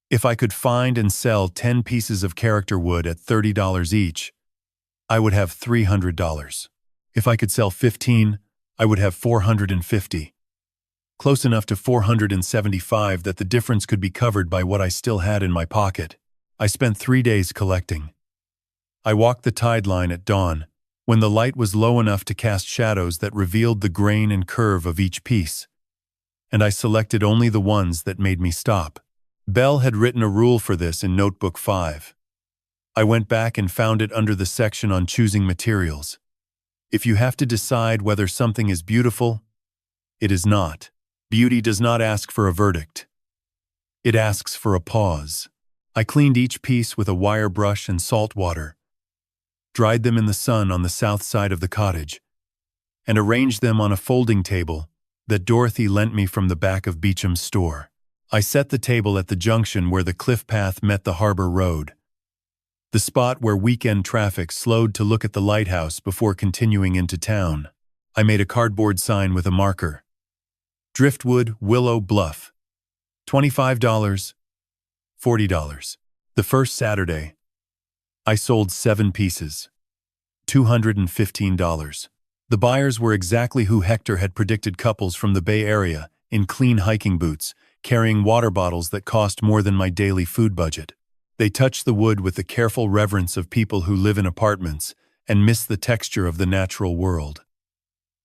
If I could find and sell 10 pieces of character wood at $30 each, I would have $300. If I could sell 15, I would have $450. Close enough to $475 that the difference could be covered by what I still had in my pocket. I spent 3 days collecting. I walked the tide line at dawn, when the light was low enough to cast shadows that revealed the grain and curve of each piece, and I selected only the ones that made me stop. Belle had written a rule for this in Notebook 5. I went back and found it under the section on choosing materials. If you have to decide whether something is beautiful, it is not. Beauty does not ask for a verdict. It asks for a pause. I cleaned each piece with a wire brush and salt water, dried them in the sun on the south side of the cottage, and arranged them on a folding table that Dorothy lent me from the back of Beecham's store. I set the table at the junction where the cliff path met the harbor road, the spot where weekend traffic slowed to look at the lighthouse before continuing into town. I made a cardboard sign with a marker. Driftwood, Willow Bluff. $25, $40. The first Saturday, I sold 7 pieces. $215. The buyers were exactly who Hector had predicted: couples from the Bay Area, in clean hiking boots, carrying water bottles that cost more than my daily food budget. They touched the wood with the careful reverence of people who live in apartments and miss the texture of the natural world.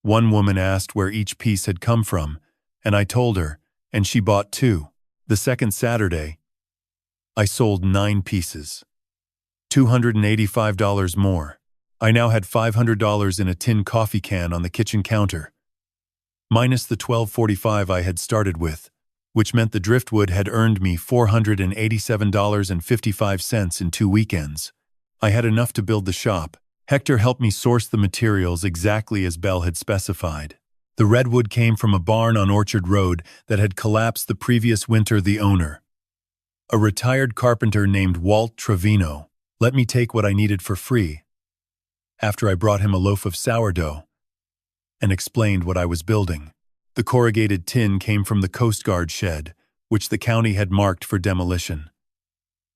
One woman asked where each piece had come from, and I told her, and she bought 2. The second Saturday, I sold 9 pieces. $285 more. I now had $500 in a tin coffee can on the kitchen counter, minus the $12.45 I had started with, which meant the driftwood had earned me $487.55 in 2 weekends. I had enough to build the shop. Hector helped me source the materials exactly as Belle had specified. The redwood came from a barn on Orchard Road that had collapsed the previous winter. The owner, a retired carpenter named Walt Trevino, let me take what I needed for free, after I brought him a loaf of sourdough and explained what I was building. The corrugated tin came from the Coast Guard shed, which the county had marked for demolition.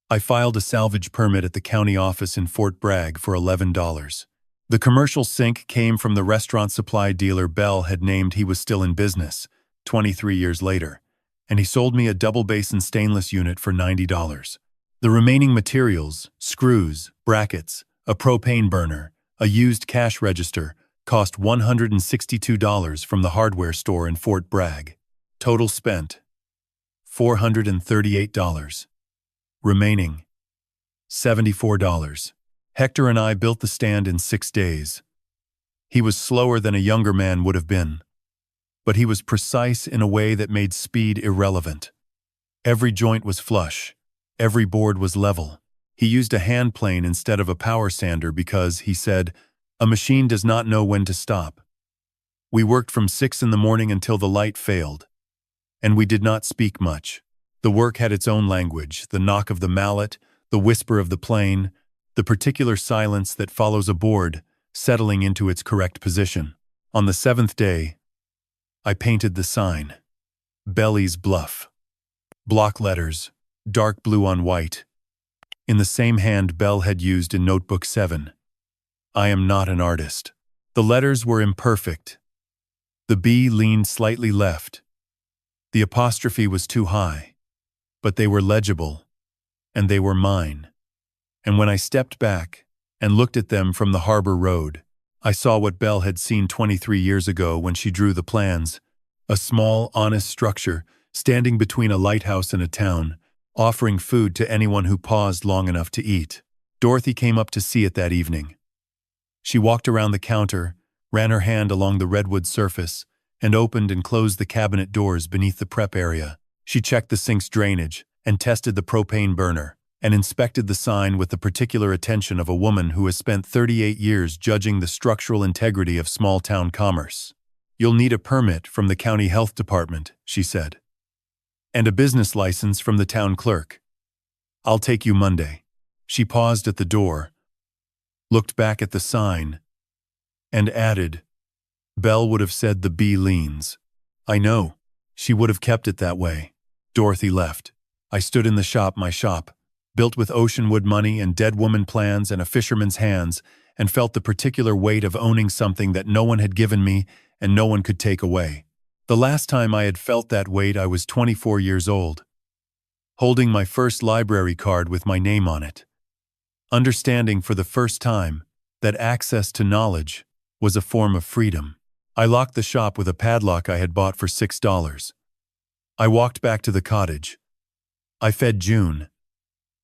I filed a salvage permit at the county office in Fort Bragg for $11. The commercial sink came from the restaurant supply dealer Belle had named. He was still in business 23 years later, and he sold me a double-basin stainless unit for $90. The remaining materials, screws, brackets, a propane burner, a used cash register, cost $162 from the hardware store in Fort Bragg. Total spent, $438. Remaining, $74. Hector and I built the stand in 6 days. He was slower than a younger man would have been, but he was precise in a way that made speed irrelevant. Every joint was flush. Every board was level. He used a hand plane instead of a power sander because, he said, a machine does not know when to stop. We worked from 6 in the morning until the light failed, and we did not speak much. The work had its own language: the knock of the mallet, the whisper of the plane, the particular silence that follows a board settling into its correct position. On the 7th day, I painted the sign. Belly's Bluff. Block letters, dark blue on white, in the same hand Belle had used in Notebook 7. I am not an artist. The letters were imperfect. The B leaned slightly left. The apostrophe was too high. But they were legible, and they were mine. And when I stepped back and looked at them from the harbor road, I saw what Belle had seen 23 years ago when she drew the plans: a small, honest structure standing between a lighthouse and a town, offering food to anyone who paused long enough to eat. Dorothy came up to see it that evening. She walked around the counter, ran her hand along the redwood surface, and opened and closed the cabinet doors beneath the prep area. She checked the sink's drainage and tested the propane burner, and inspected the sign with the particular attention of a woman who has spent 38 years judging the structural integrity of small-town commerce. "You'll need a permit from the county health department," she said, "and a business license from the town clerk." I'll take you Monday. She paused at the door, looked back at the sign, and added, Belle would have said the B leans. I know. She would have kept it that way. Dorothy left. I stood in the shop, my shop, built with oceanwood money and dead woman plans and a fisherman's hands, and felt the particular weight of owning something that no one had given me and no one could take away. The last time I had felt that weight, I was 24 years old, holding my first library card with my name on it, understanding for the first time that access to knowledge was a form of freedom. I locked the shop with a padlock I had bought for $6. I walked back to the cottage. I fed June,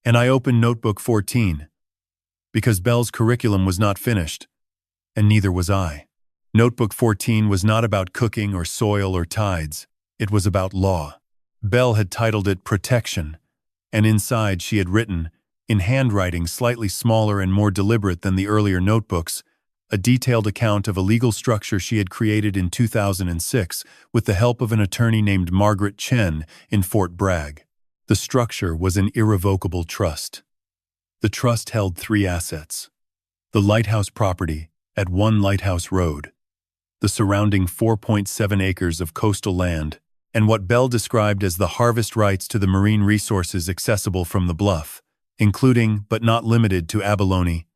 and I opened Notebook 14, because Belle's curriculum was not finished, and neither was I. Notebook 14 was not about cooking or soil or tides. It was about law. Belle had titled it Protection, and inside she had written, in handwriting slightly smaller and more deliberate than the earlier notebooks, a detailed account of a legal structure she had created in 2006 with the help of an attorney named Margaret Chen in Fort Bragg. The structure was an irrevocable trust. The trust held 3 assets: the Lighthouse property at 1 Lighthouse Road, the surrounding 4.7 acres of coastal land, and what Belle described as the harvest rights to the marine resources accessible from the bluff, including, but not limited to, abalone,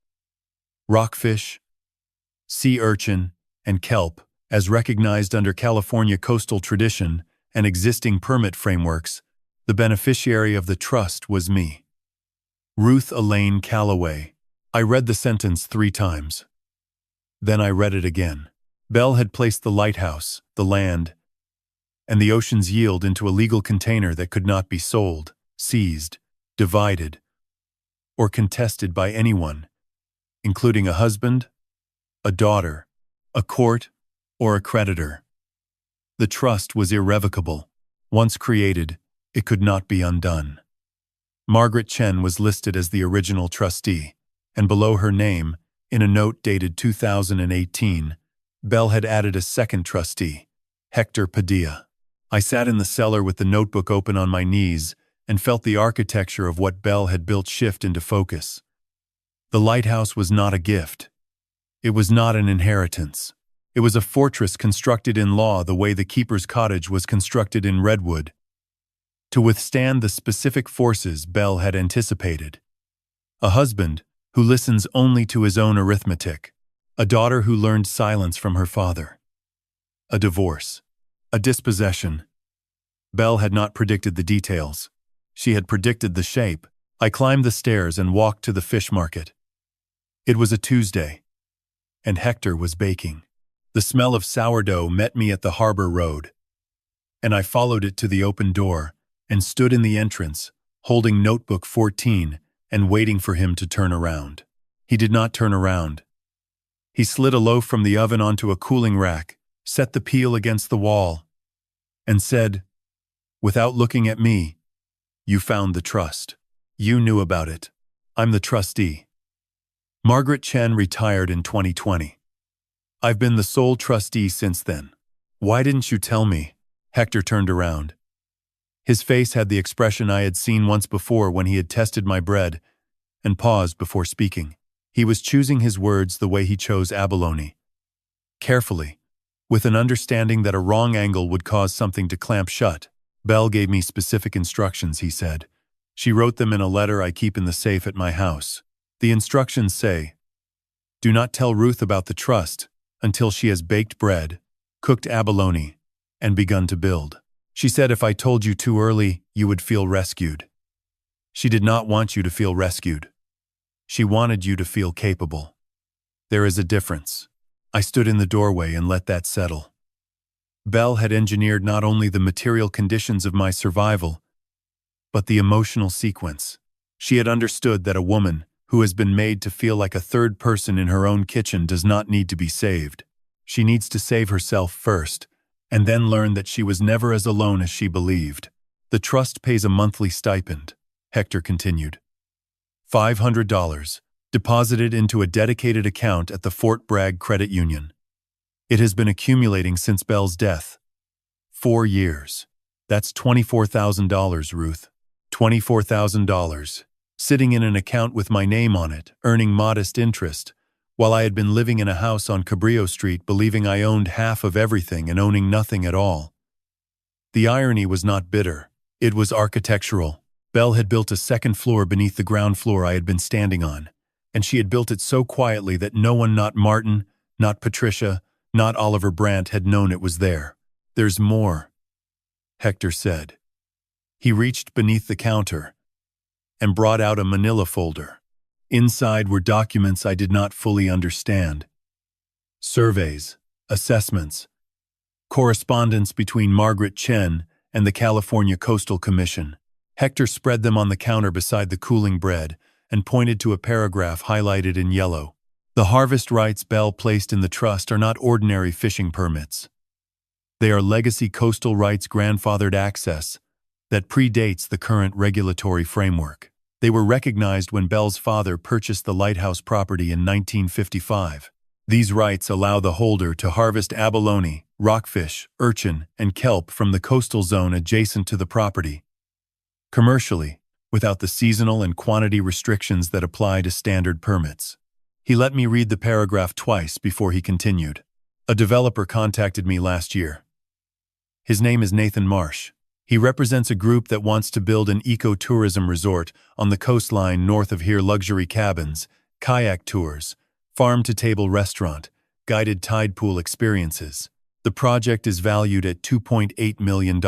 rockfish, sea urchin, and kelp, as recognized under California coastal tradition and existing permit frameworks. The beneficiary of the trust was me, Ruth Elaine Calloway. I read the sentence 3 times. Then I read it again. Belle had placed the lighthouse, the land, and the ocean's yield into a legal container that could not be sold, seized, divided, or contested by anyone, including a husband, a daughter, a court, or a creditor. The trust was irrevocable. Once created, it could not be undone. Margaret Chen was listed as the original trustee, and below her name, in a note dated 2018, Belle had added a second trustee, Hector Padilla. I sat in the cellar with the notebook open on my knees and felt the architecture of what Belle had built shift into focus. The lighthouse was not a gift. It was not an inheritance. It was a fortress constructed in law the way the keeper's cottage was constructed in redwood, to withstand the specific forces Belle had anticipated. A husband who listens only to his own arithmetic. A daughter who learned silence from her father. A divorce. A dispossession. Belle had not predicted the details. She had predicted the shape. I climbed the stairs and walked to the fish market. It was a Tuesday, and Hector was baking. The smell of sourdough met me at the harbor road, and I followed it to the open door and stood in the entrance, holding Notebook 14 and waiting for him to turn around. He did not turn around. He slid a loaf from the oven onto a cooling rack, set the peel against the wall, and said, without looking at me, "You found the trust. You knew about it. I'm the trustee." Margaret Chen retired in 2020. I've been the sole trustee since then. Why didn't you tell me? Hector turned around. His face had the expression I had seen once before when he had tested my bread, and paused before speaking. He was choosing his words the way he chose abalone. Carefully, with an understanding that a wrong angle would cause something to clamp shut. Belle gave me specific instructions, he said. She wrote them in a letter I keep in the safe at my house. The instructions say, "Do not tell Ruth about the trust until she has baked bread, cooked abalone, and begun to build." She said if I told you too early, you would feel rescued. She did not want you to feel rescued. She wanted you to feel capable. There is a difference. I stood in the doorway and let that settle. Belle had engineered not only the material conditions of my survival, but the emotional sequence. She had understood that a woman who has been made to feel like a third person in her own kitchen does not need to be saved. She needs to save herself first, and then learn that she was never as alone as she believed. The trust pays a monthly stipend, Hector continued. $500, deposited into a dedicated account at the Fort Bragg Credit Union. It has been accumulating since Belle's death. 4 years. That's $24,000, Ruth. $24,000. sitting in an account with my name on it, earning modest interest, while I had been living in a house on Cabrillo Street believing I owned half of everything and owning nothing at all. The irony was not bitter. It was architectural. Belle had built a second floor beneath the ground floor I had been standing on, and she had built it so quietly that no one, not Martin, not Patricia, not Oliver Brandt, had known it was there. "There's more," Hector said. He reached beneath the counter and brought out a manila folder. Inside were documents I did not fully understand. Surveys, assessments, correspondence between Margaret Chen and the California Coastal Commission. Hector spread them on the counter beside the cooling bread and pointed to a paragraph highlighted in yellow. "The harvest rights Belle placed in the trust are not ordinary fishing permits. They are legacy coastal rights grandfathered access that predates the current regulatory framework. They were recognized when Belle's father purchased the Lighthouse property in 1955. These rights allow the holder to harvest abalone, rockfish, urchin, and kelp from the coastal zone adjacent to the property, commercially, without the seasonal and quantity restrictions that apply to standard permits." He let me read the paragraph twice before he continued. "A developer contacted me last year. His name is Nathan Marsh. He represents a group that wants to build an ecotourism resort on the coastline north of here. Luxury cabins, kayak tours, farm-to-table restaurant, guided tide pool experiences. The project is valued at $2.8 million.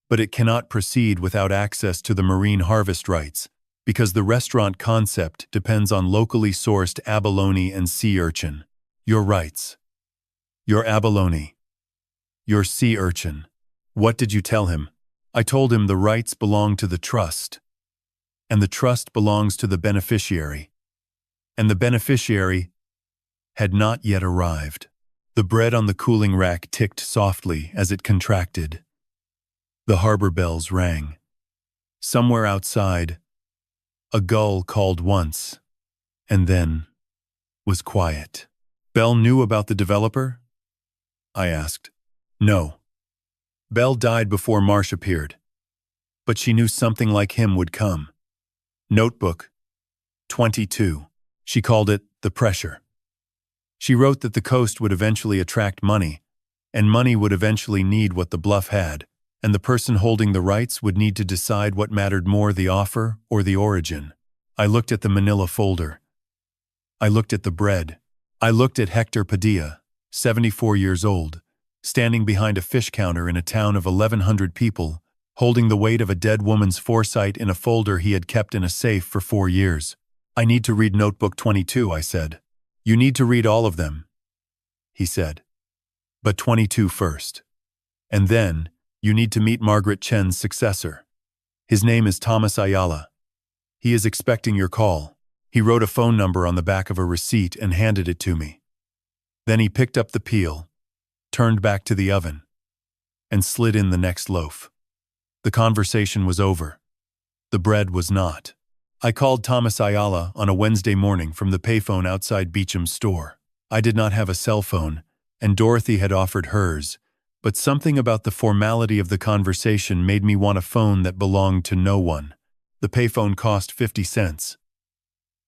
But it cannot proceed without access to the marine harvest rights, because the restaurant concept depends on locally sourced abalone and sea urchin. Your rights. Your abalone. Your sea urchin." "What did you tell him?" "I told him the rights belong to the trust, and the trust belongs to the beneficiary, and the beneficiary had not yet arrived." The bread on the cooling rack ticked softly as it contracted. The harbor bells rang. Somewhere outside, a gull called once, and then was quiet. "Belle knew about the developer?" I asked. "No. Belle died before Marsh appeared, but she knew something like him would come." Notebook 22. She called it the pressure. She wrote that the coast would eventually attract money, and money would eventually need what the bluff had, and the person holding the rights would need to decide what mattered more, the offer or the origin. I looked at the manila folder. I looked at the bread. I looked at Hector Padilla, 74 years old, standing behind a fish counter in a town of 1,100 people, holding the weight of a dead woman's foresight in a folder he had kept in a safe for 4 years. "I need to read Notebook 22, I said. "You need to read all of them," he said. "But 22 first. And then, you need to meet Margaret Chen's successor. His name is Thomas Ayala. He is expecting your call." He wrote a phone number on the back of a receipt and handed it to me. Then he picked up the peel, turned back to the oven, and slid in the next loaf. The conversation was over. The bread was not. I called Thomas Ayala on a Wednesday morning from the payphone outside Beecham's store. I did not have a cell phone, and Dorothy had offered hers, but something about the formality of the conversation made me want a phone that belonged to no one. The payphone cost 50 cents.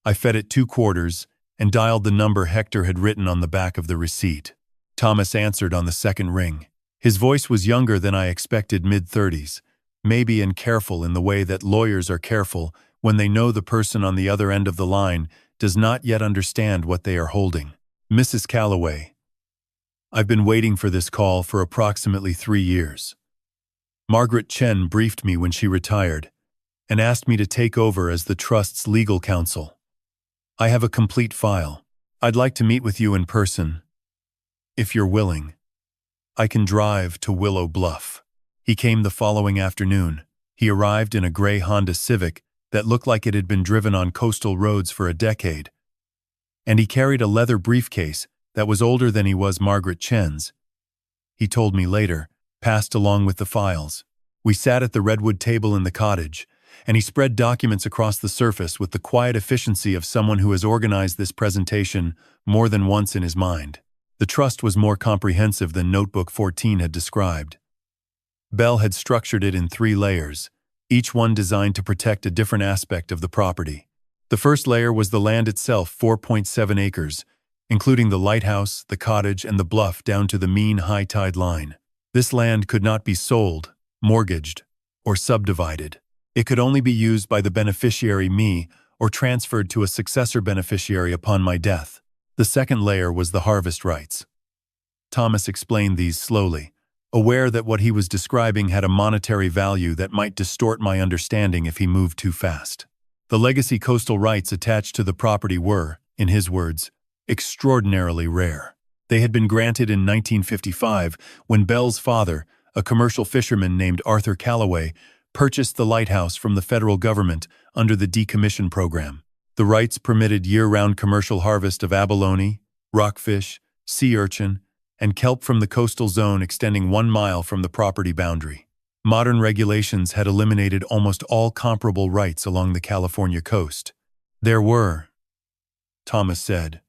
I fed it 2 quarters and dialed the number Hector had written on the back of the receipt. Thomas answered on the second ring. His voice was younger than I expected, mid-30s, maybe, and careful in the way that lawyers are careful when they know the person on the other end of the line does not yet understand what they are holding. "Mrs. Calloway, I've been waiting for this call for approximately 3 years. Margaret Chen briefed me when she retired and asked me to take over as the trust's legal counsel. I have a complete file. I'd like to meet with you in person, if you're willing. I can drive to Willow Bluff." He came the following afternoon. He arrived in a gray Honda Civic that looked like it had been driven on coastal roads for a decade, and he carried a leather briefcase that was older than he was Margaret Chen's. He told me later, passed along with the files. We sat at the redwood table in the cottage, and he spread documents across the surface with the quiet efficiency of someone who has organized this presentation more than once in his mind. The trust was more comprehensive than Notebook 14 had described. Belle had structured it in 3 layers, each one designed to protect a different aspect of the property. The first layer was the land itself, 4.7 acres, including the lighthouse, the cottage, and the bluff down to the mean high tide line. This land could not be sold, mortgaged, or subdivided. It could only be used by the beneficiary, me, or transferred to a successor beneficiary upon my death. The second layer was the harvest rights. Thomas explained these slowly, aware that what he was describing had a monetary value that might distort my understanding if he moved too fast. The legacy coastal rights attached to the property were, in his words, extraordinarily rare. They had been granted in 1955 when Bell's father, a commercial fisherman named Arthur Calloway, purchased the lighthouse from the federal government under the decommission program. The rights permitted year-round commercial harvest of abalone, rockfish, sea urchin, and kelp from the coastal zone extending 1 mile from the property boundary. Modern regulations had eliminated almost all comparable rights along the California coast. There were, Thomas said,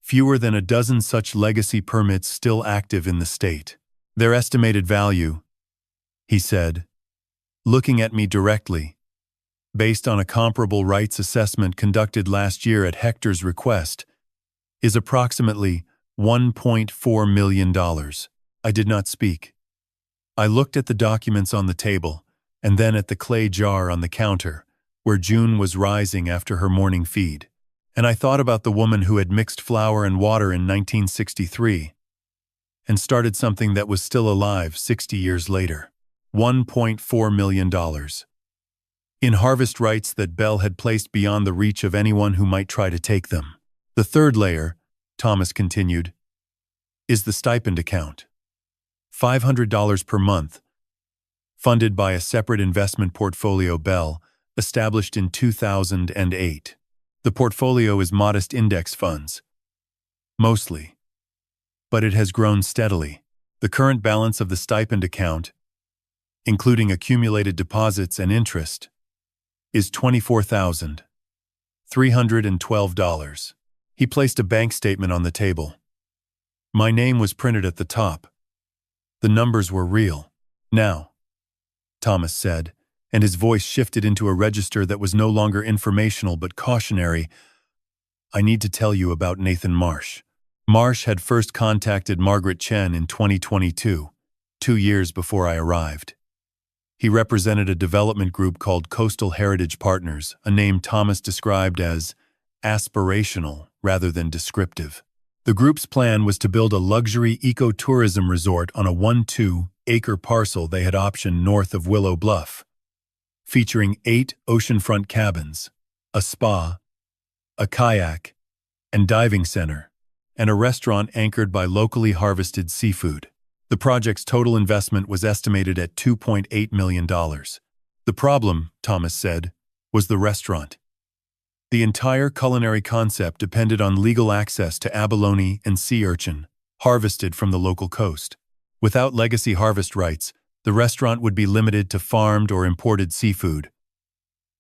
fewer than a dozen such legacy permits still active in the state. Their estimated value, he said, looking at me directly, based on a comparable rights assessment conducted last year at Hector's request, is approximately $1.4 million. I did not speak. I looked at the documents on the table, and then at the clay jar on the counter, where June was rising after her morning feed, and I thought about the woman who had mixed flour and water in 1963 and started something that was still alive 60 years later. $1.4 million. In harvest rights that Bell had placed beyond the reach of anyone who might try to take them. The third layer, Thomas continued, is the stipend account. $500 per month, funded by a separate investment portfolio Bell established in 2008. The portfolio is modest index funds, mostly, but it has grown steadily. The current balance of the stipend account, including accumulated deposits and interest, is $24,312. He placed a bank statement on the table. My name was printed at the top. The numbers were real. Now, Thomas said, and his voice shifted into a register that was no longer informational but cautionary, I need to tell you about Nathan Marsh. Marsh had first contacted Margaret Chen in 2022, 2 years before I arrived. He represented a development group called Coastal Heritage Partners, a name Thomas described as aspirational rather than descriptive. The group's plan was to build a luxury ecotourism resort on a 1-2-acre parcel they had optioned north of Willow Bluff, featuring 8 oceanfront cabins, a spa, a kayak and diving center, and a restaurant anchored by locally harvested seafood. The project's total investment was estimated at $2.8 million. The problem, Thomas said, was the restaurant. The entire culinary concept depended on legal access to abalone and sea urchin, harvested from the local coast. Without legacy harvest rights, the restaurant would be limited to farmed or imported seafood,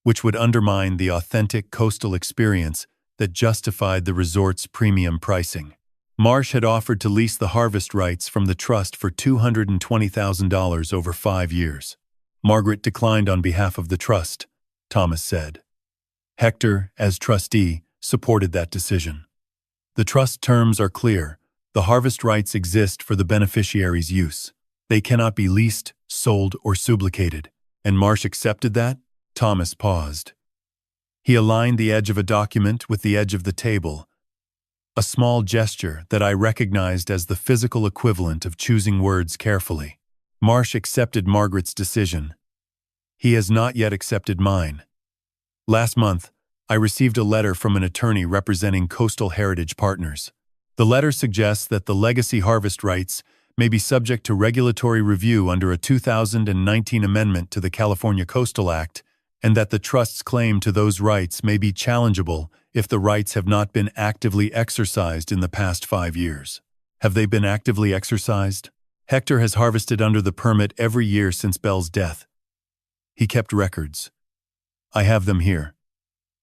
which would undermine the authentic coastal experience that justified the resort's premium pricing. Marsh had offered to lease the harvest rights from the trust for $220,000 over 5 years. Margaret declined on behalf of the trust, Thomas said. Hector, as trustee, supported that decision. The trust terms are clear. The harvest rights exist for the beneficiary's use. They cannot be leased, sold, or sublicated. And Marsh accepted that? Thomas paused. He aligned the edge of a document with the edge of the table, a small gesture that I recognized as the physical equivalent of choosing words carefully. Marsh accepted Margaret's decision. He has not yet accepted mine. Last month, I received a letter from an attorney representing Coastal Heritage Partners. The letter suggests that the legacy harvest rights may be subject to regulatory review under a 2019 amendment to the California Coastal Act, and that the trust's claim to those rights may be challengeable if the rights have not been actively exercised in the past 5 years. Have they been actively exercised? Hector has harvested under the permit every year since Bell's death. He kept records. I have them here.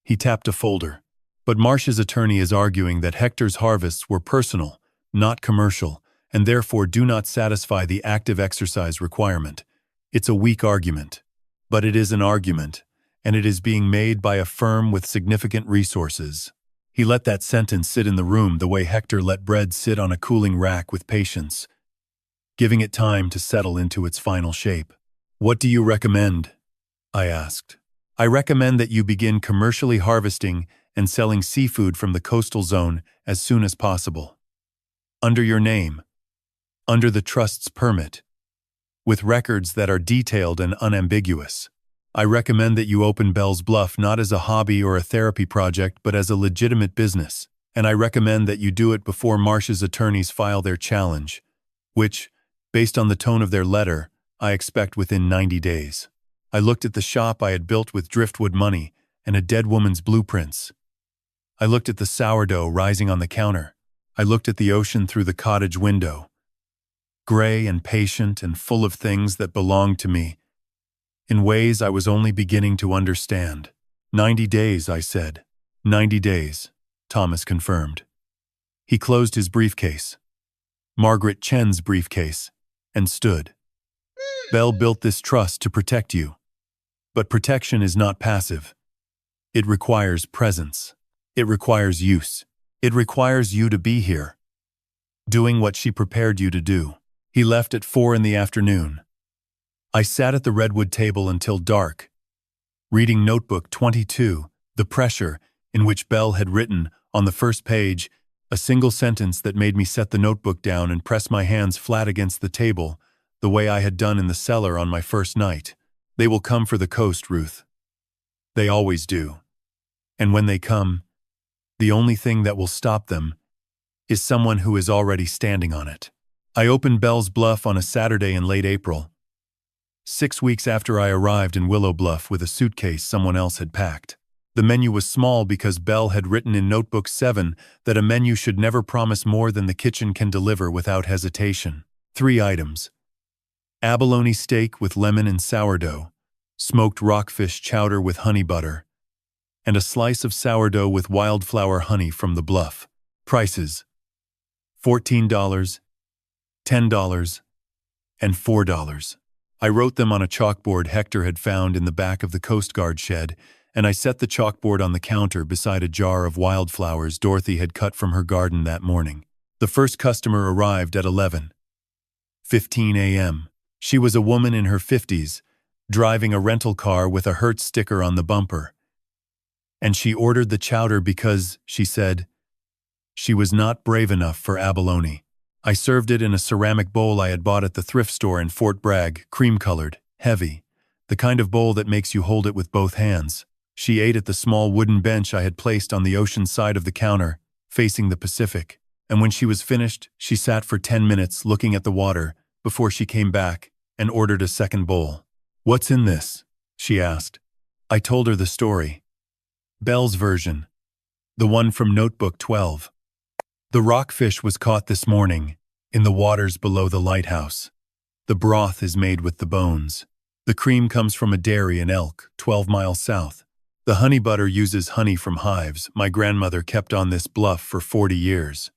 He tapped a folder. But Marsh's attorney is arguing that Hector's harvests were personal, not commercial, and therefore do not satisfy the active exercise requirement. It's a weak argument. But it is an argument, and it is being made by a firm with significant resources. He let that sentence sit in the room the way Hector let bread sit on a cooling rack with patience, giving it time to settle into its final shape. "What do you recommend?" I asked. "I recommend that you begin commercially harvesting and selling seafood from the coastal zone as soon as possible. Under your name, under the trust's permit, with records that are detailed and unambiguous. I recommend that you open Bell's Bluff not as a hobby or a therapy project, but as a legitimate business, and I recommend that you do it before Marsh's attorneys file their challenge, which, based on the tone of their letter, I expect within 90 days. I looked at the shop I had built with driftwood money and a dead woman's blueprints. I looked at the sourdough rising on the counter. I looked at the ocean through the cottage window, gray and patient and full of things that belonged to me, in ways I was only beginning to understand. 90 days, I said. 90 days, Thomas confirmed. He closed his briefcase, Margaret Chen's briefcase, and stood. Bell built this trust to protect you. But protection is not passive. It requires presence. It requires use. It requires you to be here, doing what she prepared you to do. He left at 4 in the afternoon. I sat at the redwood table until dark, reading Notebook 22, The Pressure, in which Bell had written, on the first page, a single sentence that made me set the notebook down and press my hands flat against the table, the way I had done in the cellar on my first night. "They will come for the coast, Ruth. They always do. And when they come, the only thing that will stop them is someone who is already standing on it." I opened Bell's Bluff on a Saturday in late April, 6 weeks after I arrived in Willow Bluff with a suitcase someone else had packed. The menu was small because Bell had written in Notebook 7 that a menu should never promise more than the kitchen can deliver without hesitation. 3 items: abalone steak with lemon and sourdough, smoked rockfish chowder with honey butter, and a slice of sourdough with wildflower honey from the bluff. Prices: $14, $10, and $4. I wrote them on a chalkboard Hector had found in the back of the Coast Guard shed, and I set the chalkboard on the counter beside a jar of wildflowers Dorothy had cut from her garden that morning. The first customer arrived at 11:15 a.m. She was a woman in her 50s, driving a rental car with a Hertz sticker on the bumper. And she ordered the chowder because, she said, she was not brave enough for abalone. I served it in a ceramic bowl I had bought at the thrift store in Fort Bragg, cream-colored, heavy, the kind of bowl that makes you hold it with both hands. She ate at the small wooden bench I had placed on the ocean side of the counter, facing the Pacific, and when she was finished, she sat for 10 minutes looking at the water before she came back and ordered a second bowl. "What's in this?" she asked. I told her the story. Bell's version, the one from Notebook 12. "The rockfish was caught this morning, in the waters below the lighthouse. The broth is made with the bones. The cream comes from a dairy in Elk, 12 miles south. The honey butter uses honey from hives my grandmother kept on this bluff for 40 years.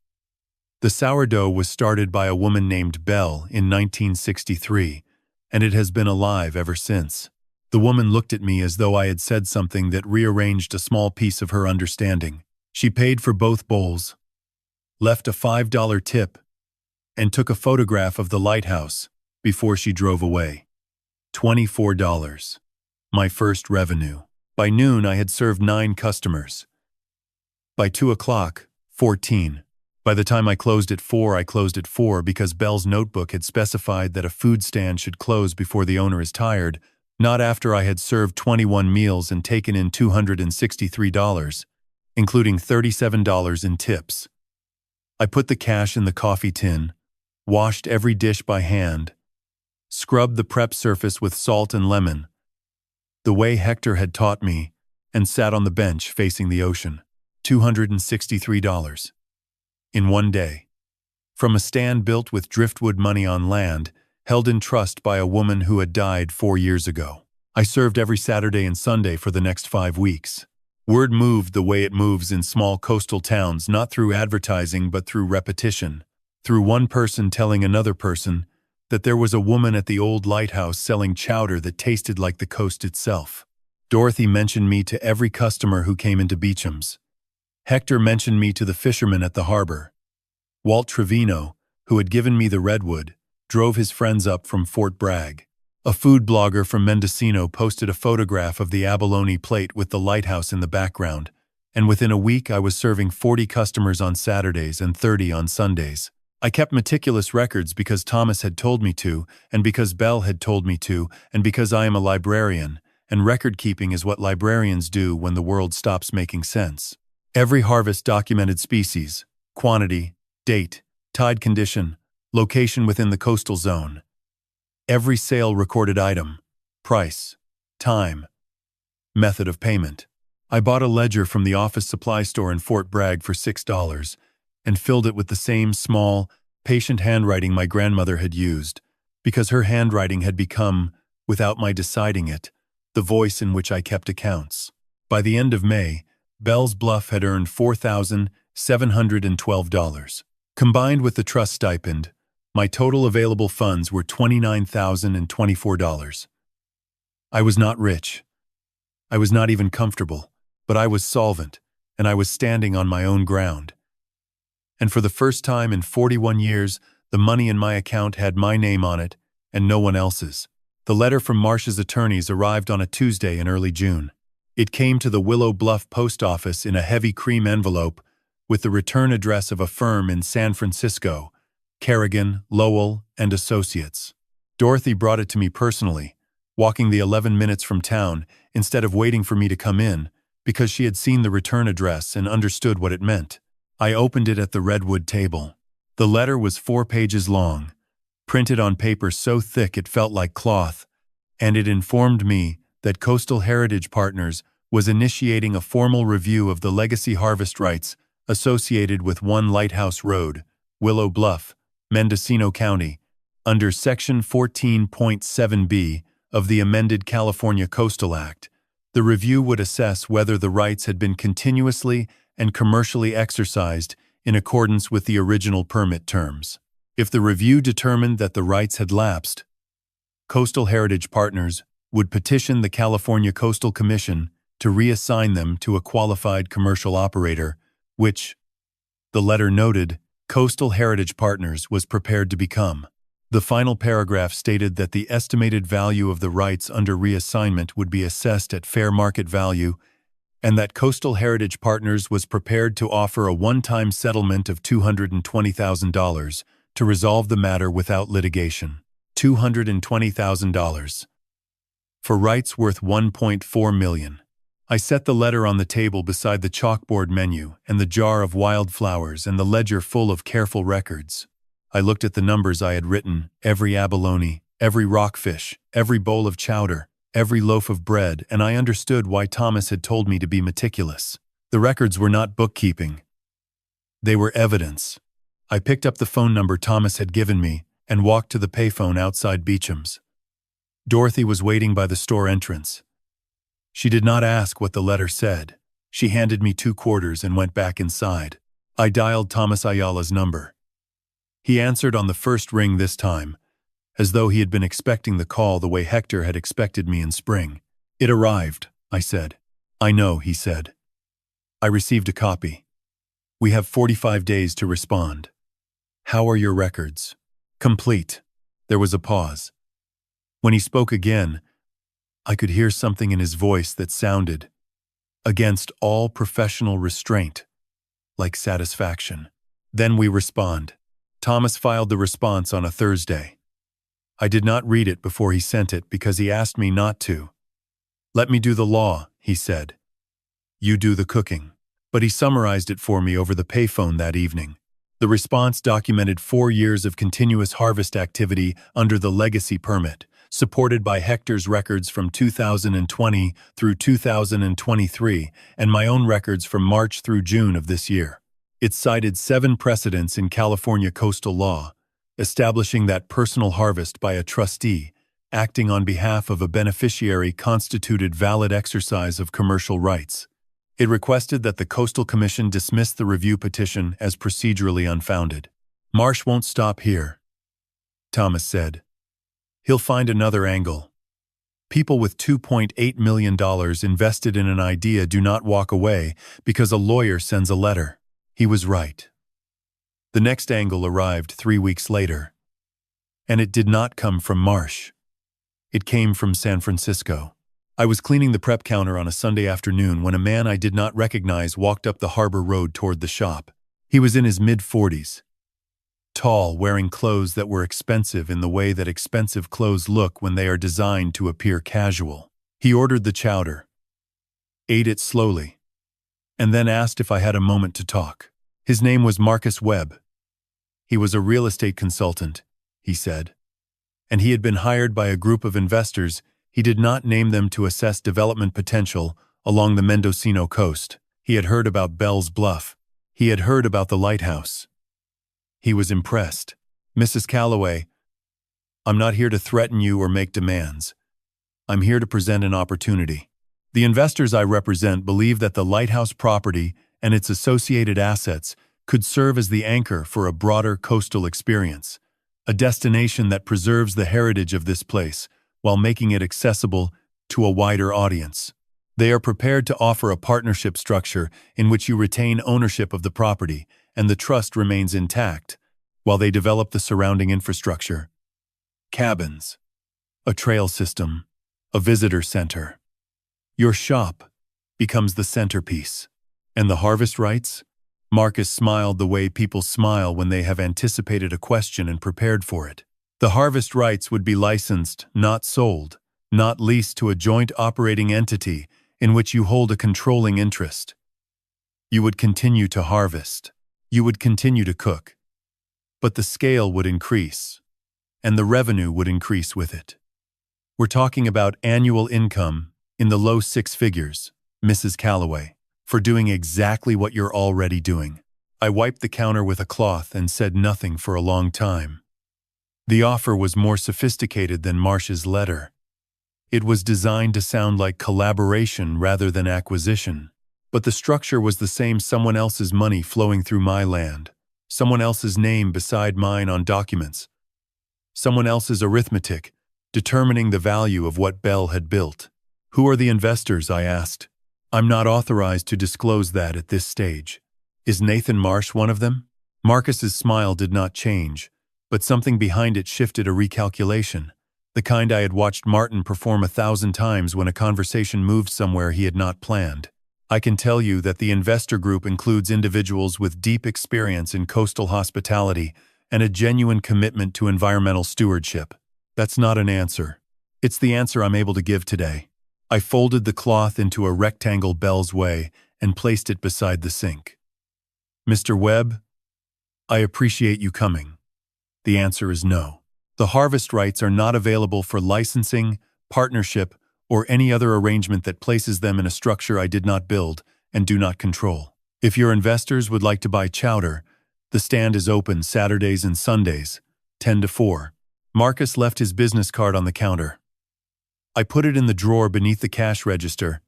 The sourdough was started by a woman named Bell in 1963, and it has been alive ever since." The woman looked at me as though I had said something that rearranged a small piece of her understanding. She paid for both bowls, left a $5 tip, and took a photograph of the lighthouse before she drove away. $24. My first revenue. By noon, I had served 9 customers. By 2 o'clock, 14. By the time I closed at 4, I closed at 4 because Bell's notebook had specified that a food stand should close before the owner is tired, not after I had served 21 meals and taken in $263, including $37 in tips. I put the cash in the coffee tin, washed every dish by hand, scrubbed the prep surface with salt and lemon, the way Hector had taught me, and sat on the bench facing the ocean. $263. In one day. From a stand built with driftwood money on land, held in trust by a woman who had died 4 years ago. I served every Saturday and Sunday for the next 5 weeks. Word moved the way it moves in small coastal towns, not through advertising but through repetition, through one person telling another person, that there was a woman at the old lighthouse selling chowder that tasted like the coast itself. Dorothy mentioned me to every customer who came into Beecham's. Hector mentioned me to the fishermen at the harbor. Walt Trevino, who had given me the redwood, drove his friends up from Fort Bragg. A food blogger from Mendocino posted a photograph of the abalone plate with the lighthouse in the background, and within a week I was serving 40 customers on Saturdays and 30 on Sundays. I kept meticulous records because Thomas had told me to, and because Belle had told me to, and because I am a librarian, and record-keeping is what librarians do when the world stops making sense. Every harvest documented species, quantity, date, tide condition, location within the coastal zone. Every sale recorded item, price, time, method of payment. I bought a ledger from the office supply store in Fort Bragg for $6 and filled it with the same small, patient handwriting my grandmother had used, because her handwriting had become, without my deciding it, the voice in which I kept accounts. By the end of May, Belle's Bluff had earned $4,712. Combined with the trust stipend, my total available funds were $29,024. I was not rich. I was not even comfortable, but I was solvent, and I was standing on my own ground. And for the first time in 41 years, the money in my account had my name on it, and no one else's. The letter from Marsh's attorneys arrived on a Tuesday in early June. It came to the Willow Bluff post office in a heavy cream envelope with the return address of a firm in San Francisco, Kerrigan, Lowell, and Associates. Dorothy brought it to me personally, walking the 11 minutes from town instead of waiting for me to come in, because she had seen the return address and understood what it meant. I opened it at the redwood table. The letter was 4 pages long, printed on paper so thick it felt like cloth, and it informed me that Coastal Heritage Partners was initiating a formal review of the legacy harvest rights associated with 1 Lighthouse Road, Willow Bluff, Mendocino County, under Section 14.7b of the amended California Coastal Act. The review would assess whether the rights had been continuously and commercially exercised in accordance with the original permit terms. If the review determined that the rights had lapsed, Coastal Heritage Partners would petition the California Coastal Commission to reassign them to a qualified commercial operator, which, the letter noted, Coastal Heritage Partners was prepared to become. The final paragraph stated that the estimated value of the rights under reassignment would be assessed at fair market value, and that Coastal Heritage Partners was prepared to offer a one-time settlement of $220,000 to resolve the matter without litigation. $220,000. For rights worth $1.4 million. I set the letter on the table beside the chalkboard menu and the jar of wildflowers and the ledger full of careful records. I looked at the numbers I had written, every abalone, every rockfish, every bowl of chowder, every loaf of bread, and I understood why Thomas had told me to be meticulous. The records were not bookkeeping. They were evidence. I picked up the phone number Thomas had given me and walked to the payphone outside Beecham's. Dorothy was waiting by the store entrance. She did not ask what the letter said. She handed me 2 quarters and went back inside. I dialed Thomas Ayala's number. He answered on the first ring this time, as though he had been expecting the call the way Hector had expected me in spring. "It arrived," I said. "I know," he said. "I received a copy. We have 45 days to respond. How are your records?" "Complete." There was a pause. When he spoke again, I could hear something in his voice that sounded, against all professional restraint, like satisfaction. "Then we respond." Thomas filed the response on a Thursday. I did not read it before he sent it because he asked me not to. "Let me do the law," he said. "You do the cooking." But he summarized it for me over the payphone that evening. The response documented 4 years of continuous harvest activity under the legacy permit, supported by Hector's records from 2020 through 2023 and my own records from March through June of this year. It cited 7 precedents in California coastal law, establishing that personal harvest by a trustee acting on behalf of a beneficiary constituted valid exercise of commercial rights. It requested that the Coastal Commission dismiss the review petition as procedurally unfounded. Marsh won't stop here. Thomas said. He'll find another angle. People with $2.8 million invested in an idea do not walk away because a lawyer sends a letter. He was right. The next angle arrived 3 weeks later. And it did not come from Marsh. It came from San Francisco. I was cleaning the prep counter on a Sunday afternoon when a man I did not recognize walked up the harbor road toward the shop. He was in his mid-40s. Tall, wearing clothes that were expensive in the way that expensive clothes look when they are designed to appear casual. He ordered the chowder, ate it slowly, and then asked if I had a moment to talk. His name was Marcus Webb. He was a real estate consultant, he said, and he had been hired by a group of investors. He did not name them to assess development potential along the Mendocino coast. He had heard about Bell's Bluff. He had heard about the Lighthouse. He was impressed. Mrs. Calloway, I'm not here to threaten you or make demands. I'm here to present an opportunity. The investors I represent believe that the Lighthouse property and its associated assets could serve as the anchor for a broader coastal experience, a destination that preserves the heritage of this place while making it accessible to a wider audience. They are prepared to offer a partnership structure in which you retain ownership of the property and the trust remains intact while they develop the surrounding infrastructure. Cabins, a trail system, a visitor center. Your shop becomes the centerpiece. And the harvest rights? Marcus smiled the way people smile when they have anticipated a question and prepared for it. The harvest rights would be licensed, not sold, not leased to a joint operating entity in which you hold a controlling interest. You would continue to harvest. You would continue to cook. But the scale would increase, and the revenue would increase with it. We're talking about annual income in the low 6 figures, Mrs. Calloway, for doing exactly what you're already doing. I wiped the counter with a cloth and said nothing for a long time. The offer was more sophisticated than Marsh's letter. It was designed to sound like collaboration rather than acquisition. But the structure was the same: someone else's money flowing through my land, someone else's name beside mine on documents, someone else's arithmetic determining the value of what Bell had built. Who are the investors? I asked. I'm not authorized to disclose that at this stage. Is Nathan Marsh one of them? Marcus's smile did not change, but something behind it shifted a recalculation, the kind I had watched Martin perform 1,000 times when a conversation moved somewhere he had not planned. I can tell you that the investor group includes individuals with deep experience in coastal hospitality and a genuine commitment to environmental stewardship. That's not an answer. It's the answer I'm able to give today. I folded the cloth into a rectangle Bell's way and placed it beside the sink. Mr. Webb, I appreciate you coming. The answer is no. The harvest rights are not available for licensing, partnership, or any other arrangement that places them in a structure I did not build and do not control. If your investors would like to buy chowder, the stand is open Saturdays and Sundays, 10 to 4. Marcus left his business card on the counter. I put it in the drawer beneath the cash register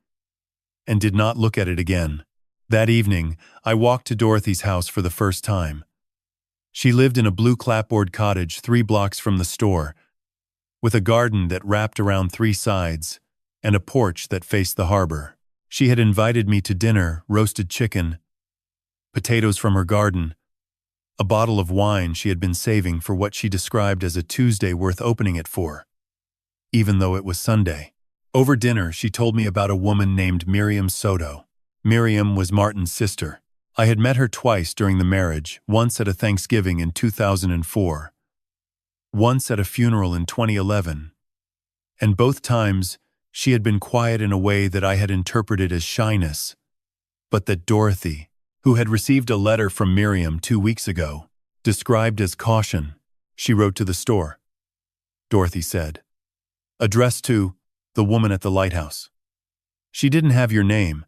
and did not look at it again. That evening, I walked to Dorothy's house for the first time. She lived in a blue clapboard cottage 3 blocks from the store, with a garden that wrapped around 3 sides and a porch that faced the harbor. She had invited me to dinner: roasted chicken, potatoes from her garden, a bottle of wine she had been saving for what she described as a Tuesday worth opening it for, even though it was Sunday. Over dinner, she told me about a woman named Miriam Soto. Miriam was Martin's sister. I had met her twice during the marriage, once at a Thanksgiving in 2004, once at a funeral in 2011, and both times she had been quiet in a way that I had interpreted as shyness, but that Dorothy, who had received a letter from Miriam 2 weeks ago, described as caution. She wrote to the store, Dorothy said, addressed to the woman at the lighthouse. She didn't have your name.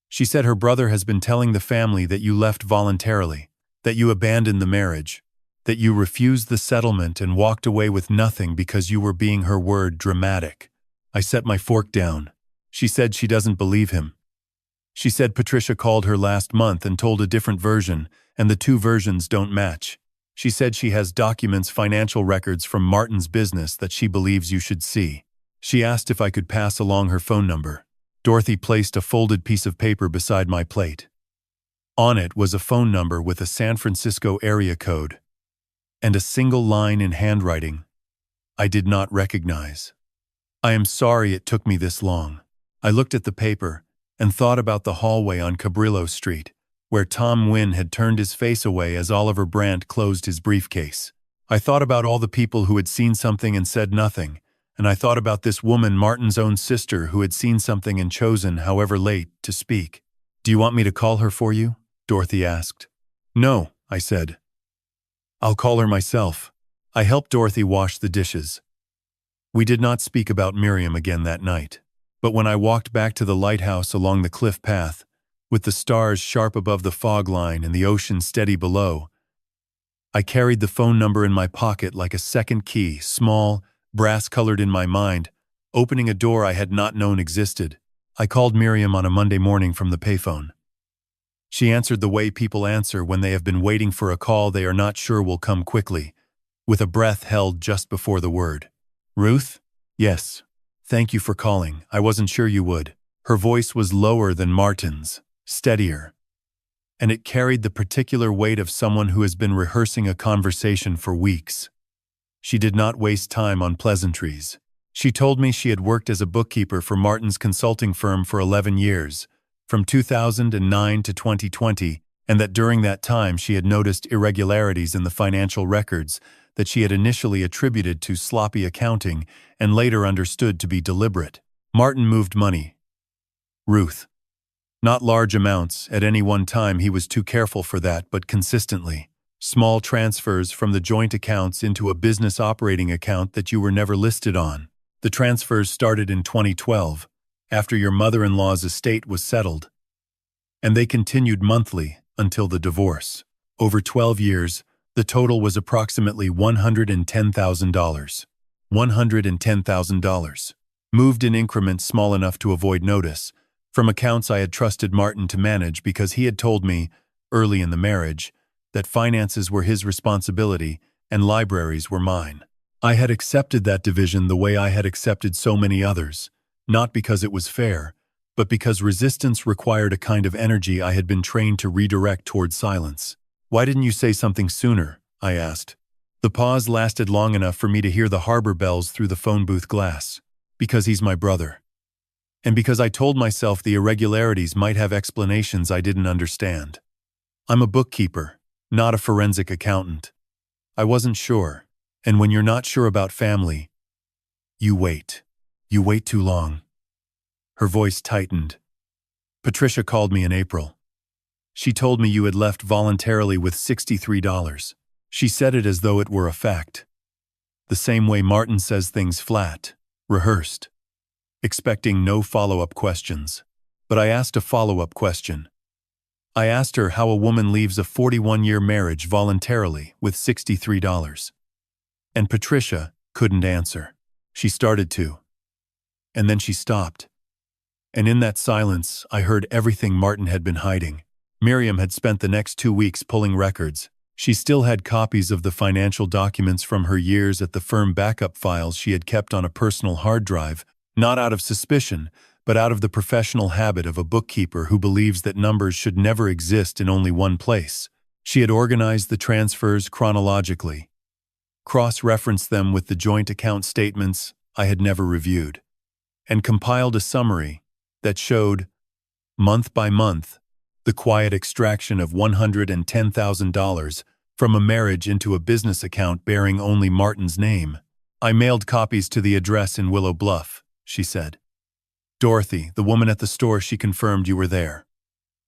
She said her brother has been telling the family that you left voluntarily, that you abandoned the marriage, that you refused the settlement and walked away with nothing because you were, being her word, dramatic. I set my fork down. She said she doesn't believe him. She said Patricia called her last month and told a different version, and the 2 versions don't match. She said she has documents, financial records from Martin's business that she believes you should see. She asked if I could pass along her phone number. Dorothy placed a folded piece of paper beside my plate. On it was a phone number with a San Francisco area code and a single line in handwriting I did not recognize. I am sorry it took me this long. I looked at the paper and thought about the hallway on Cabrillo Street, where Tom Wynne had turned his face away as Oliver Brandt closed his briefcase. I thought about all the people who had seen something and said nothing, and I thought about this woman, Martin's own sister, who had seen something and chosen, however late, to speak. "Do you want me to call her for you?" Dorothy asked. "No," I said. "I'll call her myself." I helped Dorothy wash the dishes. We did not speak about Miriam again that night, but when I walked back to the lighthouse along the cliff path, with the stars sharp above the fog line and the ocean steady below, I carried the phone number in my pocket like a second key, small, brass-colored in my mind, opening a door I had not known existed. I called Miriam on a Monday morning from the payphone. She answered the way people answer when they have been waiting for a call they are not sure will come quickly, with a breath held just before the word. "Ruth?" "Yes. Thank you for calling. I wasn't sure you would." Her voice was lower than Martin's, steadier, and it carried the particular weight of someone who has been rehearsing a conversation for weeks. She did not waste time on pleasantries. She told me she had worked as a bookkeeper for Martin's consulting firm for 11 years, from 2009 to 2020, and that during that time she had noticed irregularities in the financial records that she had initially attributed to sloppy accounting and later understood to be deliberate. Martin moved money. Ruth. Not large amounts at any one time, he was too careful for that, but consistently. Small transfers from the joint accounts into a business operating account that you were never listed on. The transfers started in 2012, after your mother-in-law's estate was settled, and they continued monthly until the divorce. Over 12 years, the total was approximately $110,000. $110,000. Moved in increments small enough to avoid notice, from accounts I had trusted Martin to manage because he had told me, early in the marriage, that finances were his responsibility and libraries were mine. I had accepted that division the way I had accepted so many others, not because it was fair, but because resistance required a kind of energy I had been trained to redirect toward silence. "Why didn't you say something sooner?" I asked. The pause lasted long enough for me to hear the harbor bells through the phone booth glass. "Because he's my brother. And because I told myself the irregularities might have explanations I didn't understand. I'm a bookkeeper, not a forensic accountant. I wasn't sure, and when you're not sure about family, you wait. You wait too long." Her voice tightened. "Patricia called me in April. She told me you had left voluntarily with $63. She said it as though it were a fact. The same way Martin says things, flat, rehearsed, expecting no follow-up questions. But I asked a follow-up question. I asked her how a woman leaves a 41-year marriage voluntarily with $63. And Patricia couldn't answer. She started to. And then she stopped. And in that silence, I heard everything Martin had been hiding. Miriam had spent the next 2 weeks pulling records. She still had copies of the financial documents from her years at the firm backup files she had kept on a personal hard drive, not out of suspicion, but out of the professional habit of a bookkeeper who believes that numbers should never exist in only one place. She had organized the transfers chronologically, cross-referenced them with the joint account statements I had never reviewed, and compiled a summary that showed, month by month, the quiet extraction of $110,000 from a marriage into a business account bearing only Martin's name. "I mailed copies to the address in Willow Bluff," she said. "Dorothy, the woman at the store, she confirmed you were there.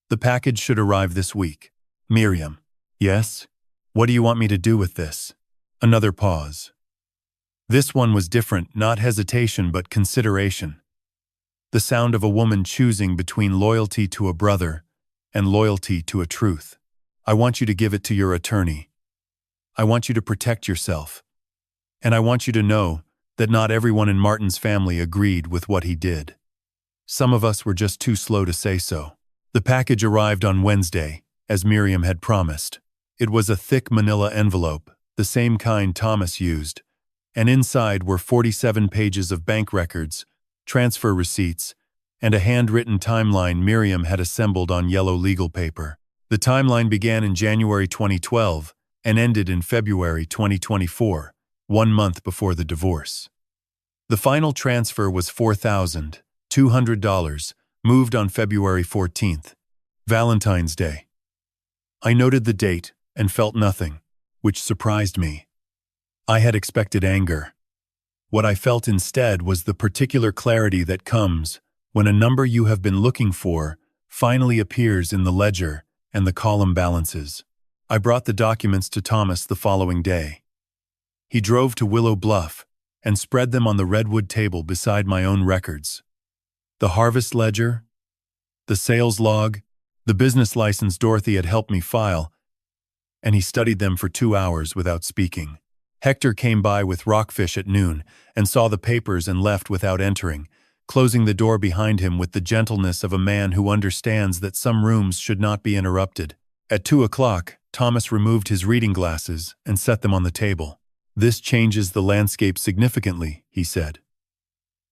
The package should arrive this week." "Miriam." "Yes? What do you want me to do with this?" Another pause. This one was different, not hesitation but consideration. The sound of a woman choosing between loyalty to a brother and loyalty to a truth. "I want you to give it to your attorney. I want you to protect yourself. And I want you to know that not everyone in Martin's family agreed with what he did. Some of us were just too slow to say so." The package arrived on Wednesday, as Miriam had promised. It was a thick manila envelope, the same kind Thomas used, and inside were 47 pages of bank records, transfer receipts, and a handwritten timeline Miriam had assembled on yellow legal paper. The timeline began in January 2012 and ended in February 2024, 1 month before the divorce. The final transfer was $4,200, moved on February 14th, Valentine's Day. I noted the date and felt nothing, which surprised me. I had expected anger. What I felt instead was the particular clarity that comes when a number you have been looking for finally appears in the ledger and the column balances. I brought the documents to Thomas the following day. He drove to Willow Bluff and spread them on the redwood table beside my own records. The harvest ledger, the sales log, the business license Dorothy had helped me file, and he studied them for 2 hours without speaking. Hector came by with rockfish at noon and saw the papers and left without entering, closing the door behind him with the gentleness of a man who understands that some rooms should not be interrupted. At 2 o'clock, Thomas removed his reading glasses and set them on the table. "This changes the landscape significantly," he said.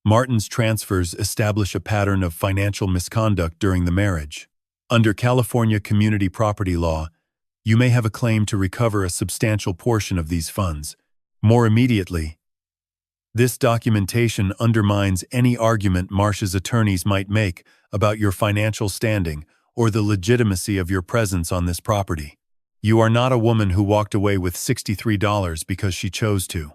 "Martin's transfers establish a pattern of financial misconduct during the marriage. Under California community property law, you may have a claim to recover a substantial portion of these funds. More immediately, this documentation undermines any argument Marsh's attorneys might make about your financial standing or the legitimacy of your presence on this property. You are not a woman who walked away with $63 because she chose to.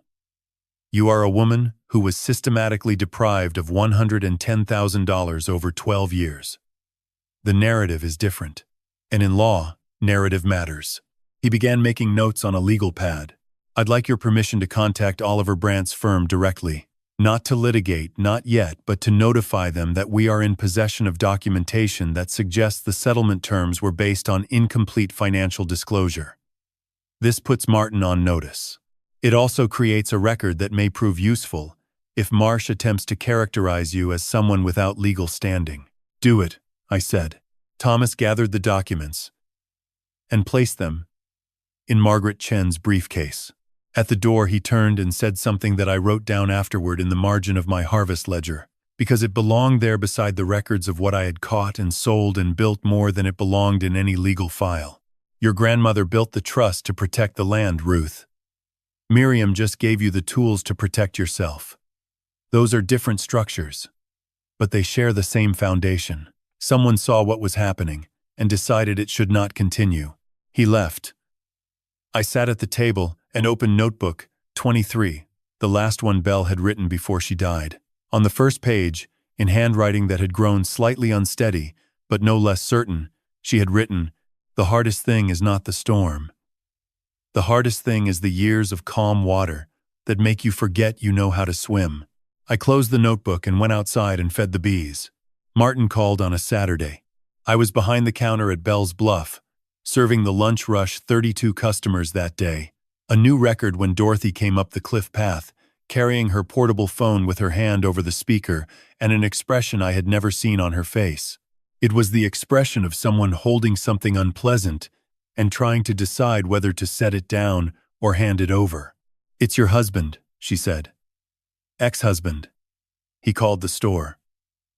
You are a woman who was systematically deprived of $110,000 over 12 years. The narrative is different, and in law, narrative matters." He began making notes on a legal pad. "I'd like your permission to contact Oliver Brandt's firm directly. Not to litigate, not yet, but to notify them that we are in possession of documentation that suggests the settlement terms were based on incomplete financial disclosure. This puts Martin on notice. It also creates a record that may prove useful if Marsh attempts to characterize you as someone without legal standing." "Do it," I said. Thomas gathered the documents and placed them in Margaret Chen's briefcase. At the door, he turned and said something that I wrote down afterward in the margin of my harvest ledger, because it belonged there beside the records of what I had caught and sold and built more than it belonged in any legal file. "Your grandmother built the trust to protect the land, Ruth. Miriam just gave you the tools to protect yourself. Those are different structures, but they share the same foundation. Someone saw what was happening and decided it should not continue. He left. I sat at the table and opened notebook 23, the last one Belle had written before she died. On the first page, in handwriting that had grown slightly unsteady, but no less certain, she had written, "The hardest thing is not the storm. The hardest thing is the years of calm water that make you forget you know how to swim." I closed the notebook and went outside and fed the bees. Martin called on a Saturday. I was behind the counter at Bell's Bluff, serving the lunch rush 32 customers that day. A new record when Dorothy came up the cliff path, carrying her portable phone with her hand over the speaker and an expression I had never seen on her face. It was the expression of someone holding something unpleasant and trying to decide whether to set it down or hand it over. "It's your husband," she said. "Ex-husband. He called the store.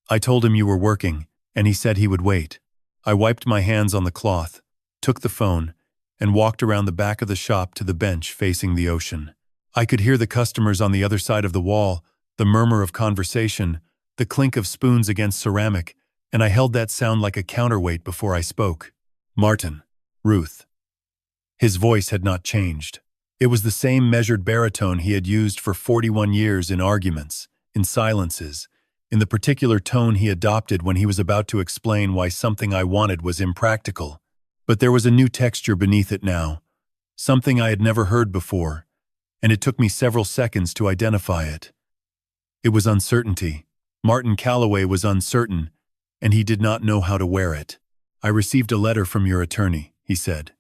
I told him you were working, and he said he would wait." I wiped my hands on the cloth, took the phone, and walked around the back of the shop to the bench facing the ocean. I could hear the customers on the other side of the wall, the murmur of conversation, the clink of spoons against ceramic, and I held that sound like a counterweight before I spoke. "Martin. Ruth." His voice had not changed. It was the same measured baritone he had used for 41 years in arguments, in silences, in the particular tone he adopted when he was about to explain why something I wanted was impractical. But there was a new texture beneath it now, something I had never heard before, and it took me several seconds to identify it. It was uncertainty. Martin Calloway was uncertain, and he did not know how to wear it. "I received a letter from your attorney," he said.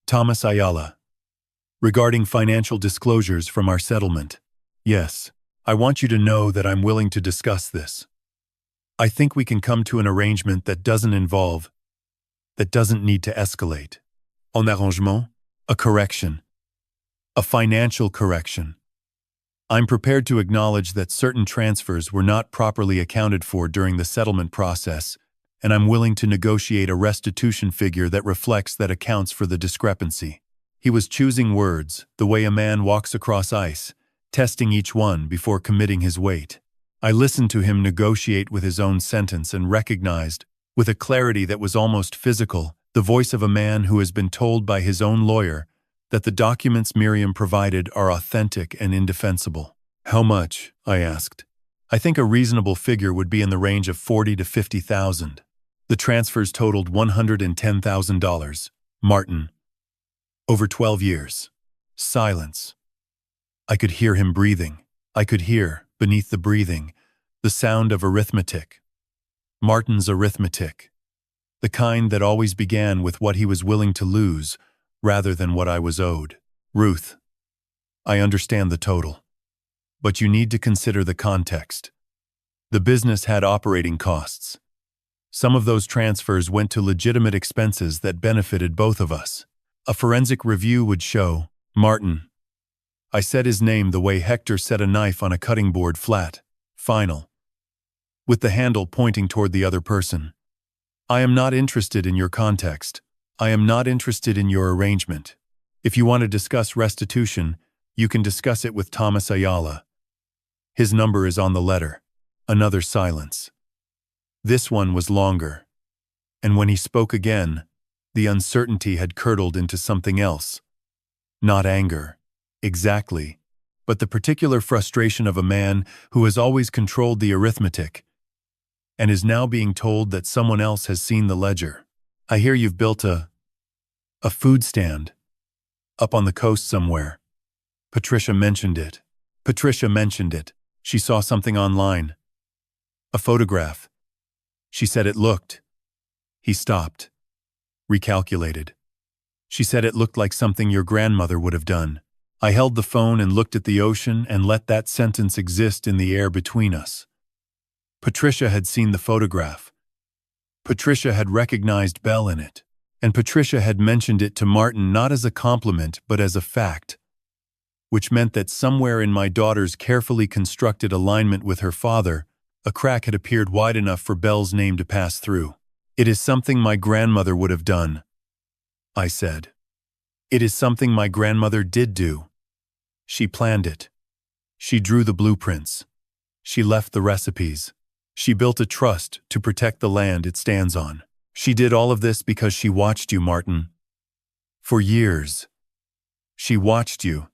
"Thomas Ayala. Regarding financial disclosures from our settlement. Yes, I want you to know that I'm willing to discuss this. I think we can come to an arrangement that doesn't need to escalate. Un arrangement? A correction. A financial correction. I'm prepared to acknowledge that certain transfers were not properly accounted for during the settlement process, and I'm willing to negotiate a restitution figure that reflects that accounts for the discrepancy. He was choosing words, the way a man walks across ice, testing each one before committing his weight. I listened to him negotiate with his own sentence and recognized, with a clarity that was almost physical, the voice of a man who has been told by his own lawyer that the documents Miriam provided are authentic and indefensible. How much? I asked. I think a reasonable figure would be in the range of $40,000 to $50,000. The transfers totaled $110,000. Martin. Over 12 years. Silence. I could hear him breathing. I could hear, beneath the breathing, the sound of arithmetic. Martin's arithmetic. The kind that always began with what he was willing to lose, rather than what I was owed. Ruth. I understand the total. But you need to consider the context. The business had operating costs. Some of those transfers went to legitimate expenses that benefited both of us. A forensic review would show, Martin. I said his name the way Hector set a knife on a cutting board flat, final, with the handle pointing toward the other person. I am not interested in your context. I am not interested in your arrangement. If you want to discuss restitution, you can discuss it with Thomas Ayala. His number is on the letter. Another silence. This one was longer. And when he spoke again, the uncertainty had curdled into something else. Not anger, exactly, but the particular frustration of a man who has always controlled the arithmetic and is now being told that someone else has seen the ledger. I hear you've built a food stand up on the coast somewhere. Patricia mentioned it. She saw something online. A photograph. She said it looked. He stopped. Recalculated. She said it looked like something your grandmother would have done. I held the phone and looked at the ocean and let that sentence exist in the air between us. Patricia had seen the photograph. Patricia had recognized Belle in it. And Patricia had mentioned it to Martin not as a compliment but as a fact, which meant that somewhere in my daughter's carefully constructed alignment with her father, a crack had appeared wide enough for Belle's name to pass through. It is something my grandmother would have done, I said. It is something my grandmother did do. She planned it. She drew the blueprints. She left the recipes. She built a trust to protect the land it stands on. She did all of this because she watched you, Martin. For years. She watched you.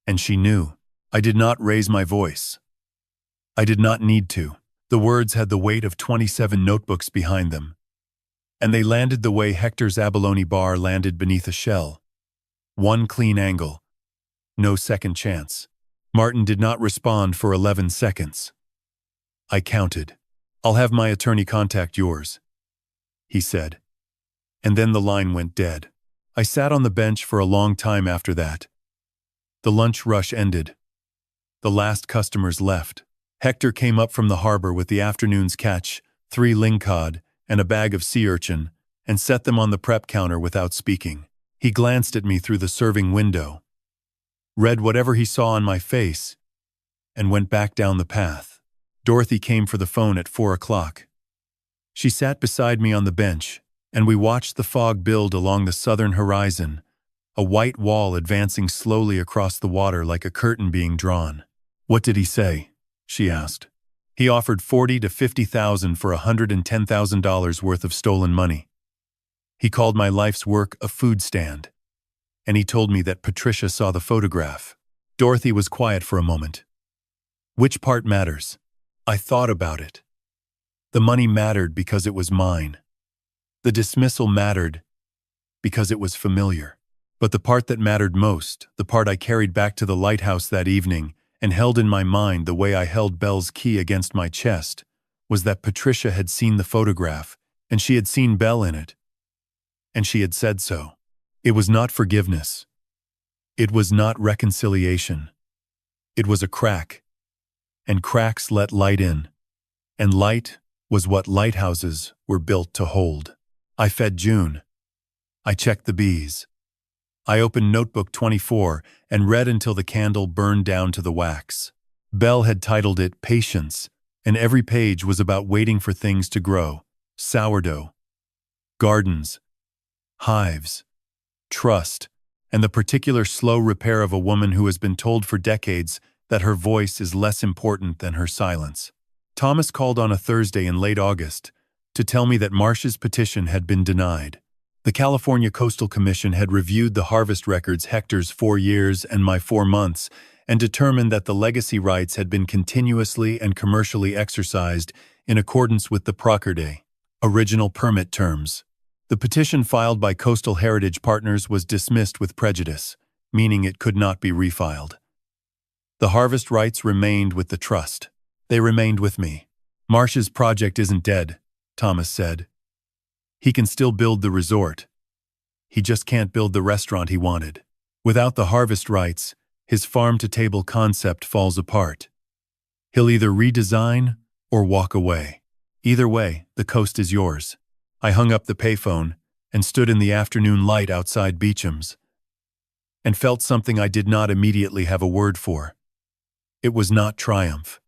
And she knew. I did not raise my voice. I did not need to. The words had the weight of 27 notebooks behind them. And they landed the way Hector's abalone bar landed beneath a shell. One clean angle. No second chance. Martin did not respond for 11 seconds. I counted. I'll have my attorney contact yours, he said. And then the line went dead. I sat on the bench for a long time after that. The lunch rush ended. The last customers left. Hector came up from the harbor with the afternoon's catch, 3 lingcod, and a bag of sea urchin, and set them on the prep counter without speaking. He glanced at me through the serving window, read whatever he saw on my face, and went back down the path. Dorothy came for the phone at 4 o'clock. She sat beside me on the bench, and we watched the fog build along the southern horizon, a white wall advancing slowly across the water like a curtain being drawn. What did he say? She asked. He offered $40,000 to $50,000 for $110,000 worth of stolen money. He called my life's work a food stand. And he told me that Patricia saw the photograph. Dorothy was quiet for a moment. Which part matters? I thought about it. The money mattered because it was mine. The dismissal mattered because it was familiar. But the part that mattered most, the part I carried back to the lighthouse that evening and held in my mind the way I held Belle's key against my chest, was that Patricia had seen the photograph, and she had seen Belle in it. And she had said so. It was not forgiveness. It was not reconciliation. It was a crack. And cracks let light in. And light was what lighthouses were built to hold. I fed June. I checked the bees. I opened Notebook 24 and read until the candle burned down to the wax. Belle had titled it Patience, and every page was about waiting for things to grow. Sourdough, gardens, hives, trust, and the particular slow repair of a woman who has been told for decades that her voice is less important than her silence. Thomas called on a Thursday in late August to tell me that Marsh's petition had been denied. The California Coastal Commission had reviewed the harvest records Hector's 4 years and my 4 months and determined that the legacy rights had been continuously and commercially exercised in accordance with the Procurde original permit terms. The petition filed by Coastal Heritage Partners was dismissed with prejudice, meaning it could not be refiled. The harvest rights remained with the trust. They remained with me. Marsh's project isn't dead, Thomas said. He can still build the resort. He just can't build the restaurant he wanted. Without the harvest rights, his farm-to-table concept falls apart. He'll either redesign or walk away. Either way, the coast is yours. I hung up the payphone and stood in the afternoon light outside Beecham's and felt something I did not immediately have a word for. It was not triumph.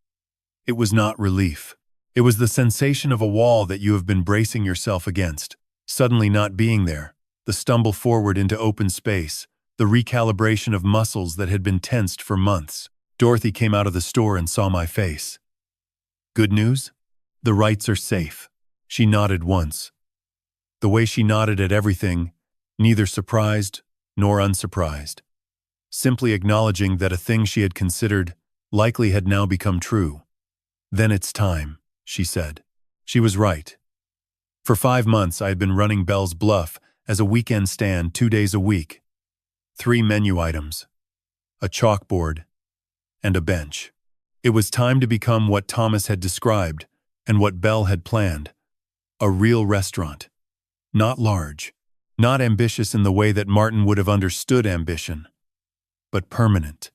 It was not relief. It was the sensation of a wall that you have been bracing yourself against, suddenly not being there, the stumble forward into open space, the recalibration of muscles that had been tensed for months. Dorothy came out of the store and saw my face. Good news? The rights are safe. She nodded once. The way she nodded at everything, neither surprised nor unsurprised. Simply acknowledging that a thing she had considered likely had now become true. Then it's time, she said. She was right. For 5 months I had been running Belle's Bluff as a weekend stand 2 days a week. 3 menu items, a chalkboard, and a bench. It was time to become what Thomas had described and what Belle had planned. A real restaurant. Not large, not ambitious in the way that Martin would have understood ambition, but permanent,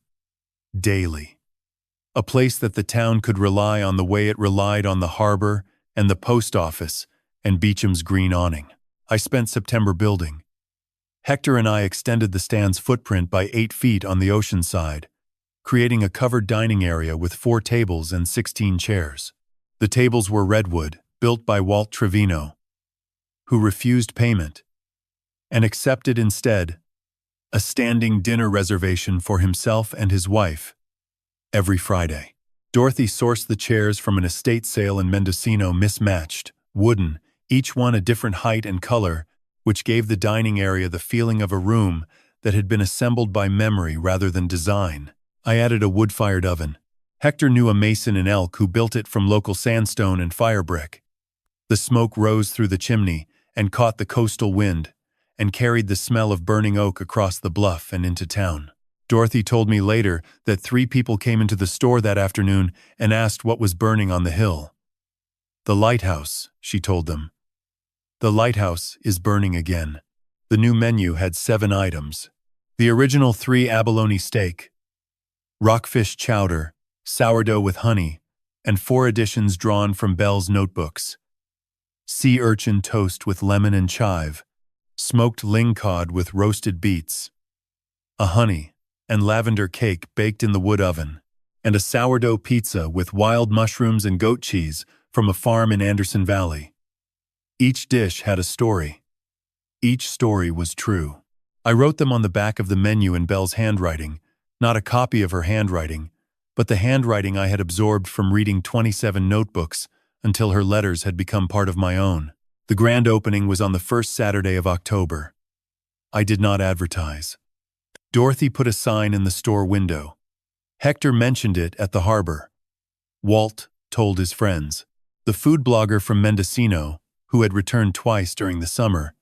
daily. A place that the town could rely on the way it relied on the harbor and the post office and Beecham's green awning. I spent September building. Hector and I extended the stand's footprint by 8 feet on the ocean side, creating a covered dining area with 4 tables and 16 chairs. The tables were redwood, built by Walt Trevino, who refused payment and accepted instead a standing dinner reservation for himself and his wife every Friday. Dorothy sourced the chairs from an estate sale in Mendocino, mismatched, wooden, each one a different height and color, which gave the dining area the feeling of a room that had been assembled by memory rather than design. I added a wood-fired oven. Hector knew a mason in Elk who built it from local sandstone and fire brick. The smoke rose through the chimney and caught the coastal wind and carried the smell of burning oak across the bluff and into town. Dorothy told me later that 3 people came into the store that afternoon and asked what was burning on the hill. The Lighthouse, she told them. The Lighthouse is burning again. The new menu had 7 items. The original 3 abalone steak, rockfish chowder, sourdough with honey, and 4 additions drawn from Belle's notebooks. Sea urchin toast with lemon and chive, smoked lingcod with roasted beets, a honey and lavender cake baked in the wood oven, and a sourdough pizza with wild mushrooms and goat cheese from a farm in Anderson Valley. Each dish had a story. Each story was true. I wrote them on the back of the menu in Belle's handwriting, not a copy of her handwriting, but the handwriting I had absorbed from reading 27 notebooks until her letters had become part of my own. The grand opening was on the first Saturday of October. I did not advertise. Dorothy put a sign in the store window. Hector mentioned it at the harbor. Walt told his friends. The food blogger from Mendocino, who had returned twice during the summer,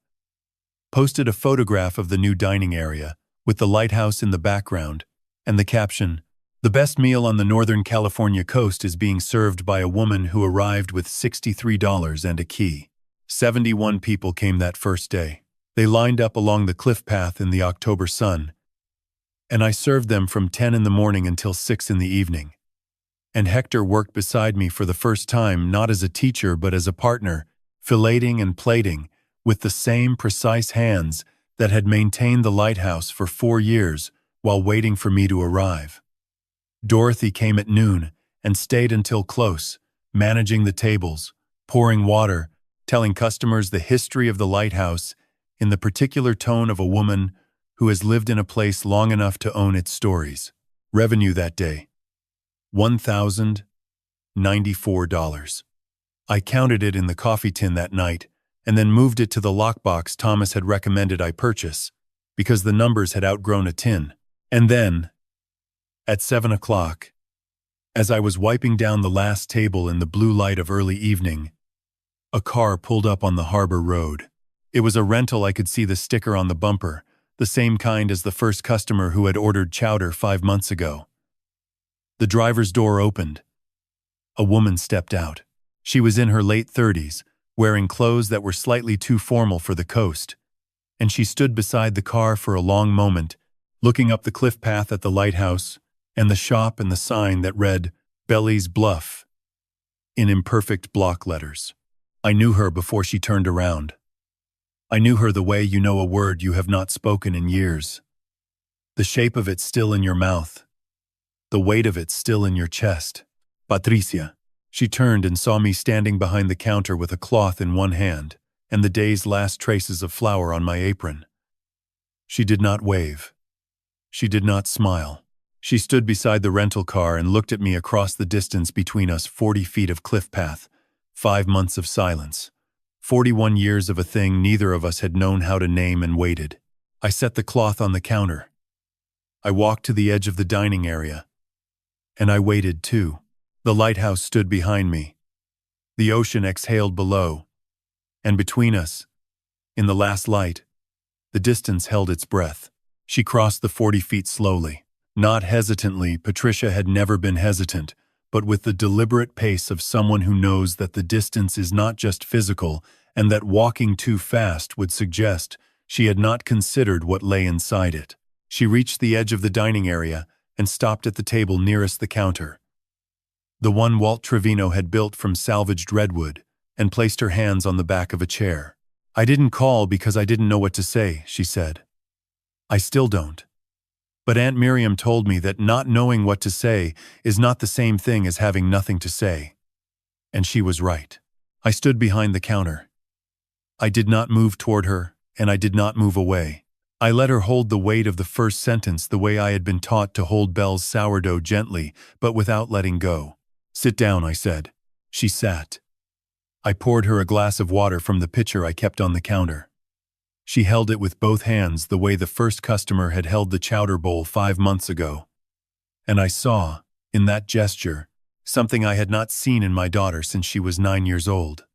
posted a photograph of the new dining area, with the lighthouse in the background, and the caption, "The best meal on the Northern California coast is being served by a woman who arrived with $63 and a key." 71 people came that first day. They lined up along the cliff path in the October sun, and I served them from 10 in the morning until 6 in the evening. And Hector worked beside me for the first time, not as a teacher but as a partner, filleting and plating, with the same precise hands that had maintained the lighthouse for 4 years while waiting for me to arrive. Dorothy came at noon and stayed until close, managing the tables, pouring water, telling customers the history of the lighthouse in the particular tone of a woman who has lived in a place long enough to own its stories. Revenue that day, $1,094. I counted it in the coffee tin that night and then moved it to the lockbox Thomas had recommended I purchase because the numbers had outgrown a tin. And then, at 7 o'clock, as I was wiping down the last table in the blue light of early evening, a car pulled up on the harbor road. It was a rental. I could see the sticker on the bumper, the same kind as the first customer who had ordered chowder 5 months ago. The driver's door opened. A woman stepped out. She was in her late 30s, wearing clothes that were slightly too formal for the coast, and she stood beside the car for a long moment, looking up the cliff path at the lighthouse and the shop and the sign that read Belly's Bluff in imperfect block letters. I knew her before she turned around. I knew her the way you know a word you have not spoken in years. The shape of it still in your mouth. The weight of it still in your chest. Patricia. She turned and saw me standing behind the counter with a cloth in one hand and the day's last traces of flour on my apron. She did not wave. She did not smile. She stood beside the rental car and looked at me across the distance between us, 40 feet of cliff path, 5 months of silence, 41 years of a thing neither of us had known how to name, and waited. I set the cloth on the counter. I walked to the edge of the dining area. And I waited too. The lighthouse stood behind me. The ocean exhaled below. And between us, in the last light, the distance held its breath. She crossed the 40 feet slowly. Not hesitantly. Patricia had never been hesitant, but with the deliberate pace of someone who knows that the distance is not just physical and that walking too fast would suggest she had not considered what lay inside it. She reached the edge of the dining area and stopped at the table nearest the counter, the one Walt Trevino had built from salvaged redwood, and placed her hands on the back of a chair. "I didn't call because I didn't know what to say," she said. "I still don't. But Aunt Miriam told me that not knowing what to say is not the same thing as having nothing to say." And she was right. I stood behind the counter. I did not move toward her, and I did not move away. I let her hold the weight of the first sentence the way I had been taught to hold Belle's sourdough, gently, but without letting go. "Sit down," I said. She sat. I poured her a glass of water from the pitcher I kept on the counter. She held it with both hands the way the first customer had held the chowder bowl 5 months ago. And I saw, in that gesture, something I had not seen in my daughter since she was 9 years old.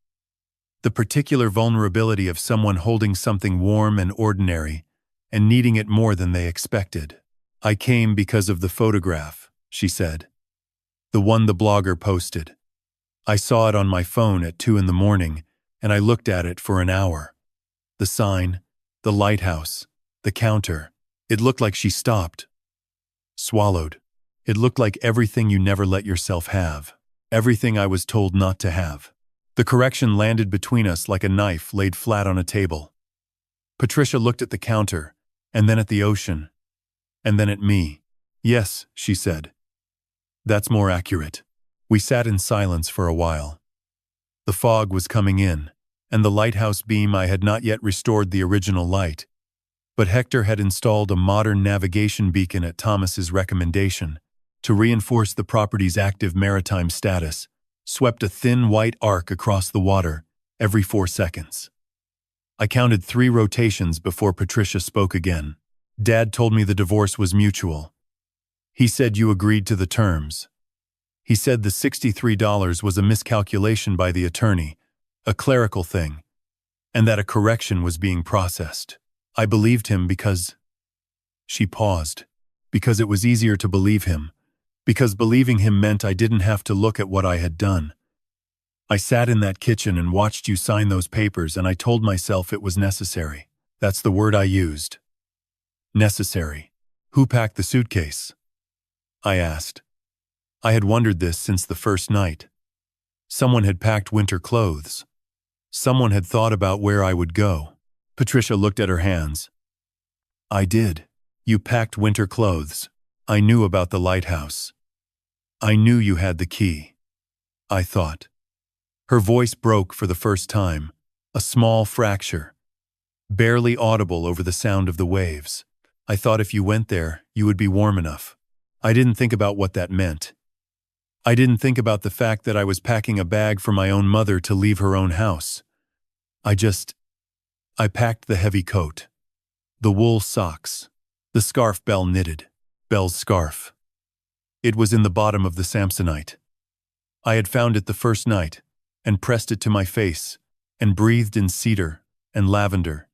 The particular vulnerability of someone holding something warm and ordinary and needing it more than they expected. "I came because of the photograph," she said. "The one the blogger posted. I saw it on my phone at 2 in the morning, and I looked at it for an hour. The sign, the lighthouse, the counter. It looked like she stopped. Swallowed. It looked like everything you never let yourself have. Everything I was told not to have." The correction landed between us like a knife laid flat on a table. Patricia looked at the counter, and then at the ocean, and then at me. "Yes," she said. "That's more accurate." We sat in silence for a while. The fog was coming in, and the lighthouse beam I had not yet restored the original light, but Hector had installed a modern navigation beacon at Thomas's recommendation to reinforce the property's active maritime status, swept a thin white arc across the water every 4 seconds. I counted 3 rotations before Patricia spoke again. "Dad told me the divorce was mutual. He said you agreed to the terms. He said the $63 was a miscalculation by the attorney, a clerical thing, and that a correction was being processed. I believed him because—" She paused. "Because it was easier to believe him. Because believing him meant I didn't have to look at what I had done. I sat in that kitchen and watched you sign those papers, and I told myself it was necessary. That's the word I used. Necessary. Who packed the suitcase?" I asked. I had wondered this since the first night. Someone had packed winter clothes. Someone had thought about where I would go. Patricia looked at her hands. I did. You packed winter clothes. I knew about the lighthouse. I knew you had the key. I thought. Her voice broke for the first time, a small fracture, barely audible over the sound of the waves. I thought if you went there, you would be warm enough. I didn't think about what that meant. I didn't think about the fact that I was packing a bag for my own mother to leave her own house. I packed the heavy coat, the wool socks, the scarf Belle knitted, Belle's scarf. It was in the bottom of the Samsonite. I had found it the first night, and pressed it to my face, and breathed in cedar and lavender,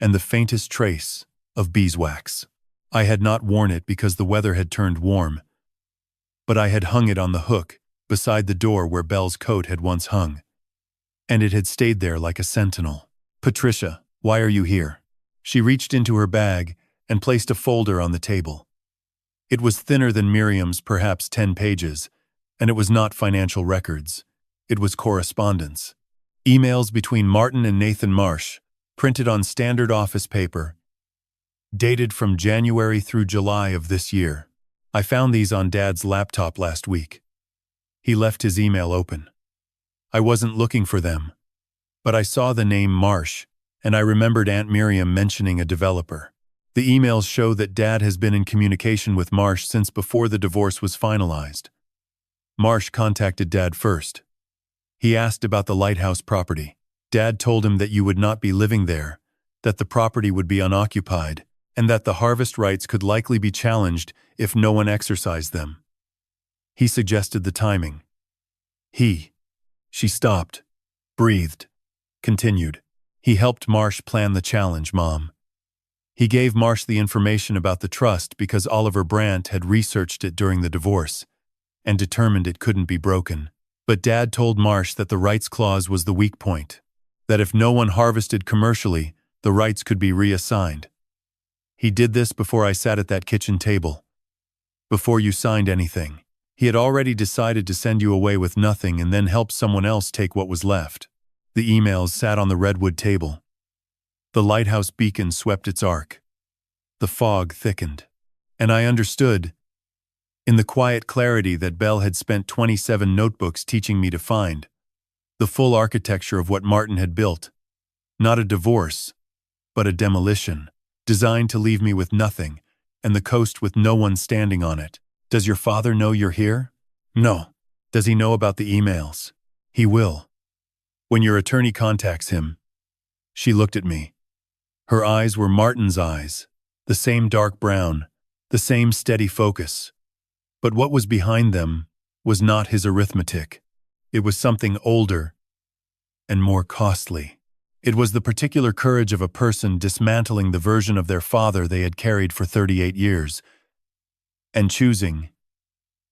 and the faintest trace of beeswax. I had not worn it because the weather had turned warm, but I had hung it on the hook beside the door where Belle's coat had once hung, and it had stayed there like a sentinel. Patricia, why are you here? She reached into her bag and placed a folder on the table. It was thinner than Miriam's, perhaps 10 pages, and it was not financial records. It was correspondence. Emails between Martin and Nathan Marsh, printed on standard office paper, dated from January through July of this year. I found these on Dad's laptop last week. He left his email open. I wasn't looking for them, but I saw the name Marsh, and I remembered Aunt Miriam mentioning a developer. The emails show that Dad has been in communication with Marsh since before the divorce was finalized. Marsh contacted Dad first. He asked about the Lighthouse property. Dad told him that you would not be living there, that the property would be unoccupied, and that the harvest rights could likely be challenged if no one exercised them. He suggested the timing. She stopped, breathed, continued. He helped Marsh plan the challenge, Mom. He gave Marsh the information about the trust because Oliver Brandt had researched it during the divorce and determined it couldn't be broken. But Dad told Marsh that the rights clause was the weak point, that if no one harvested commercially, the rights could be reassigned. He did this before I sat at that kitchen table, before you signed anything. He had already decided to send you away with nothing and then help someone else take what was left. The emails sat on the redwood table. The lighthouse beacon swept its arc. The fog thickened. And I understood, in the quiet clarity, that Belle had spent 27 notebooks teaching me to find the full architecture of what Martin had built. Not a divorce, but a demolition, designed to leave me with nothing, and the coast with no one standing on it. Does your father know you're here? No. Does he know about the emails? He will. When your attorney contacts him. She looked at me. Her eyes were Martin's eyes, the same dark brown, the same steady focus. But what was behind them was not his arithmetic. It was something older and more costly. It was the particular courage of a person dismantling the version of their father they had carried for 38 years, and choosing,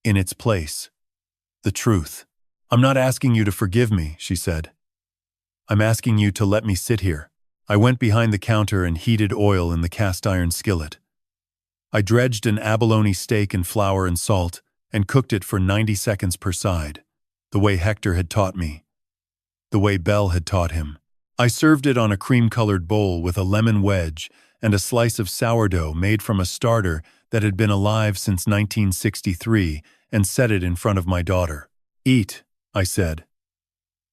in its place, the truth. I'm not asking you to forgive me, she said. I'm asking you to let me sit here. I went behind the counter and heated oil in the cast-iron skillet. I dredged an abalone steak in flour and salt and cooked it for 90 seconds per side, the way Hector had taught me, the way Belle had taught him. I served it on a cream-colored bowl with a lemon wedge and a slice of sourdough made from a starter that had been alive since 1963 and set it in front of my daughter. Eat, I said,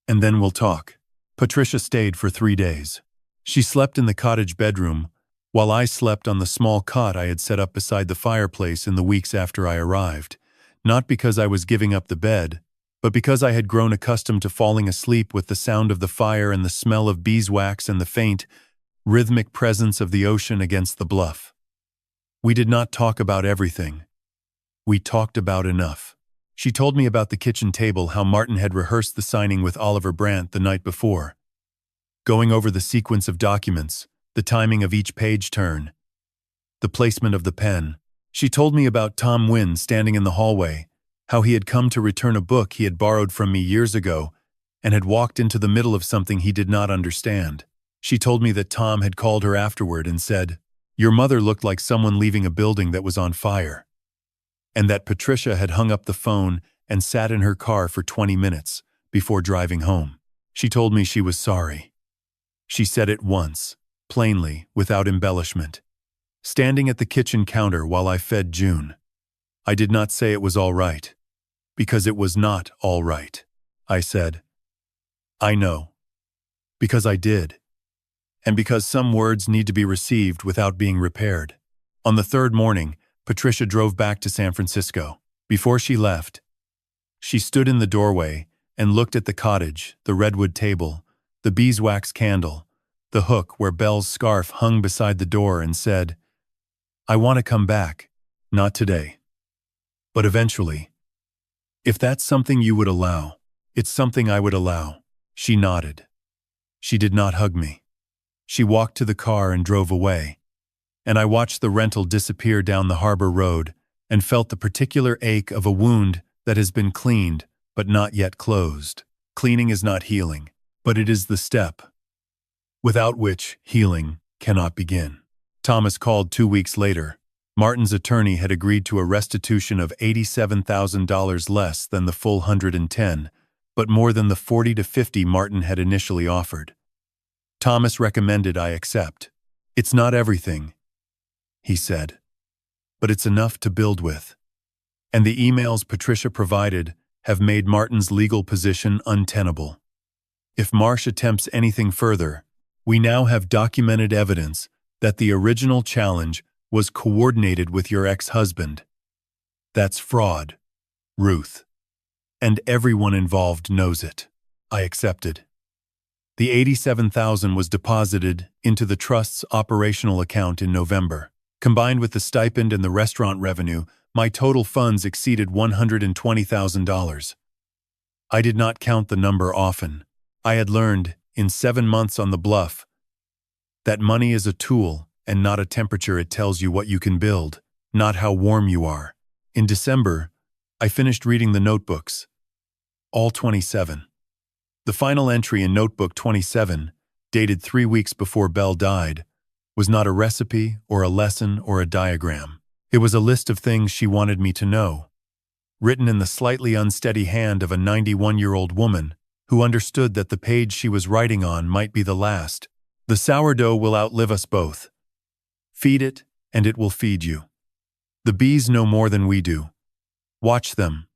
and then we'll talk. Patricia stayed for 3 days. She slept in the cottage bedroom, while I slept on the small cot I had set up beside the fireplace in the weeks after I arrived, not because I was giving up the bed, but because I had grown accustomed to falling asleep with the sound of the fire and the smell of beeswax and the faint, rhythmic presence of the ocean against the bluff. We did not talk about everything. We talked about enough. She told me about the kitchen table, how Martin had rehearsed the signing with Oliver Brandt the night before, going over the sequence of documents, the timing of each page turn, the placement of the pen. She told me about Tom Wynne standing in the hallway, how he had come to return a book he had borrowed from me years ago and had walked into the middle of something he did not understand. She told me that Tom had called her afterward and said, "Your mother looked like someone leaving a building that was on fire," and that Patricia had hung up the phone and sat in her car for 20 minutes before driving home. She told me she was sorry. She said it once, plainly, without embellishment. standing at the kitchen counter while I fed June. I did not say it was all right, because it was not all right. I said, I know. Because I did. And because some words need to be received without being repaired. On the third morning, Patricia drove back to San Francisco. Before she left, she stood in the doorway and looked at the cottage, the redwood table, the beeswax candle, the hook where Belle's scarf hung beside the door, and said, I want to come back, not today, but eventually. If that's something you would allow, it's something I would allow. She nodded. She did not hug me. She walked to the car and drove away, and I watched the rental disappear down the harbor road and felt the particular ache of a wound that has been cleaned but not yet closed. Cleaning is not healing, but it is the step without which healing cannot begin. Thomas called 2 weeks later. Martin's attorney had agreed to a restitution of $87,000 less than the full 110, but more than the 40 to 50 Martin had initially offered. Thomas recommended I accept. It's not everything, he said, but it's enough to build with. And the emails Patricia provided have made Martin's legal position untenable. If Marsh attempts anything further, we now have documented evidence that the original challenge was coordinated with your ex-husband. That's fraud, Ruth. And everyone involved knows it. I accepted. The $87,000 was deposited into the trust's operational account in November. Combined with the stipend and the restaurant revenue, my total funds exceeded $120,000. I did not count the number often. I had learned, in 7 months on the bluff, that money is a tool and not a temperature. It tells you what you can build, not how warm you are. In December, I finished reading the notebooks, all 27. The final entry in Notebook 27, dated 3 weeks before Belle died, was not a recipe or a lesson or a diagram. It was a list of things she wanted me to know, written in the slightly unsteady hand of a 91-year-old woman who understood that the page she was writing on might be the last. The sourdough will outlive us both. Feed it, and it will feed you. The bees know more than we do. Watch them.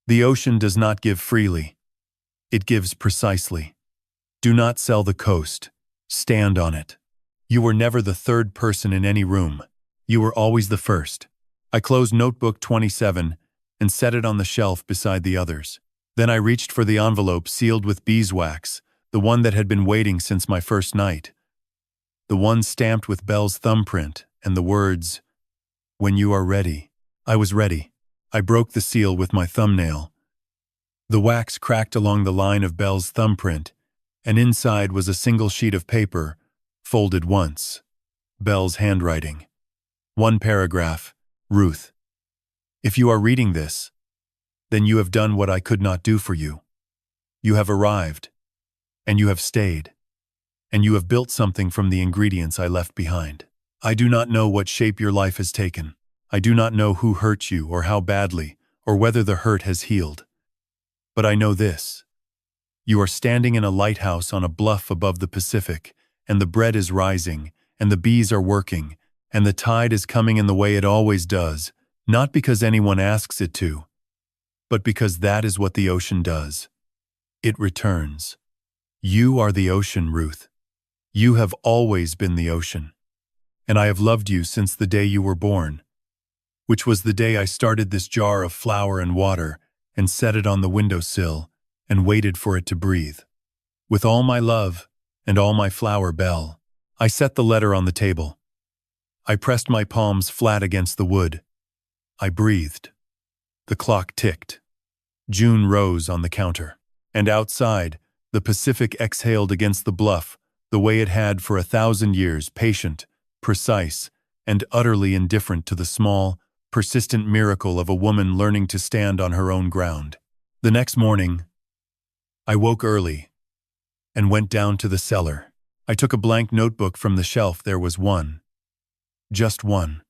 The ocean does not give freely. It gives precisely. Do not sell the coast. Stand on it. You were never the third person in any room. You were always the first. I closed Notebook 27 and set it on the shelf beside the others. Then I reached for the envelope sealed with beeswax, the one that had been waiting since my first night. The one stamped with Belle's thumbprint and the words, "When you are ready." I was ready. I broke the seal with my thumbnail. The wax cracked along the line of Belle's thumbprint, and inside was a single sheet of paper, folded once. Belle's handwriting. One paragraph. Ruth, if you are reading this, then you have done what I could not do for you. You have arrived, and you have stayed, and you have built something from the ingredients I left behind. I do not know what shape your life has taken. I do not know who hurt you or how badly, or whether the hurt has healed. But I know this. You are standing in a lighthouse on a bluff above the Pacific, and the bread is rising, and the bees are working, and the tide is coming in the way it always does, not because anyone asks it to, but because that is what the ocean does. It returns. You are the ocean, Ruth. You have always been the ocean. And I have loved you since the day you were born, which was the day I started this jar of flour and water and set it on the windowsill and waited for it to breathe. With all my love and all my flour, Belle. I set the letter on the table. I pressed my palms flat against the wood. I breathed. The clock ticked. June rose on the counter. And outside, the Pacific exhaled against the bluff, the way it had for 1,000 years, patient, precise, and utterly indifferent to the small, persistent miracle of a woman learning to stand on her own ground. The next morning, I woke early and went down to the cellar. I took a blank notebook from the shelf. There was one. Just one.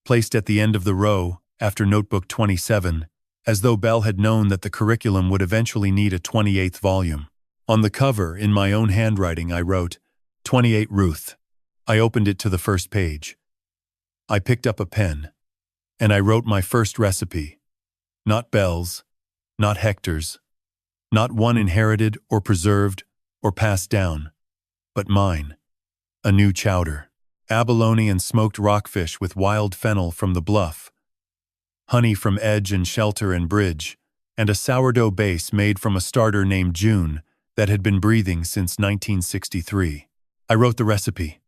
Placed at the end of the row after Notebook 27, as though Belle had known that the curriculum would eventually need a 28th volume. On the cover, in my own handwriting, I wrote, 28 Ruth. I opened it to the first page. I picked up a pen, and I wrote my first recipe. Not Belle's, not Hector's, not one inherited or preserved or passed down, but mine. A new chowder. Abalone and smoked rockfish with wild fennel from the bluff, honey from Edge and Shelter and Bridge, and a sourdough base made from a starter named June that had been breathing since 1963. I wrote the recipe.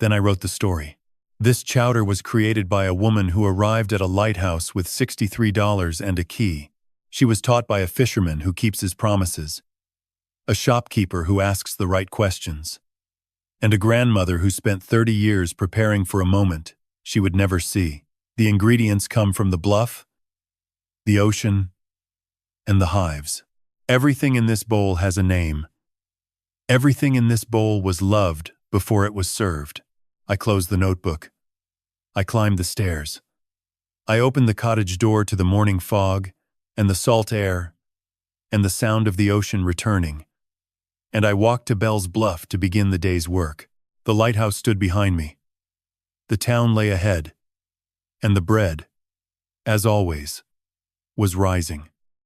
Then I wrote the story. This chowder was created by a woman who arrived at a lighthouse with $63 and a key. She was taught by a fisherman who keeps his promises, a shopkeeper who asks the right questions, and a grandmother who spent 30 years preparing for a moment she would never see. The ingredients come from the bluff, the ocean, and the hives. Everything in this bowl has a name. Everything in this bowl was loved before it was served. I closed the notebook. I climbed the stairs. I opened the cottage door to the morning fog and the salt air and the sound of the ocean returning, and I walked to Belle's Bluff to begin the day's work. The lighthouse stood behind me. The town lay ahead, and the bread, as always, was rising.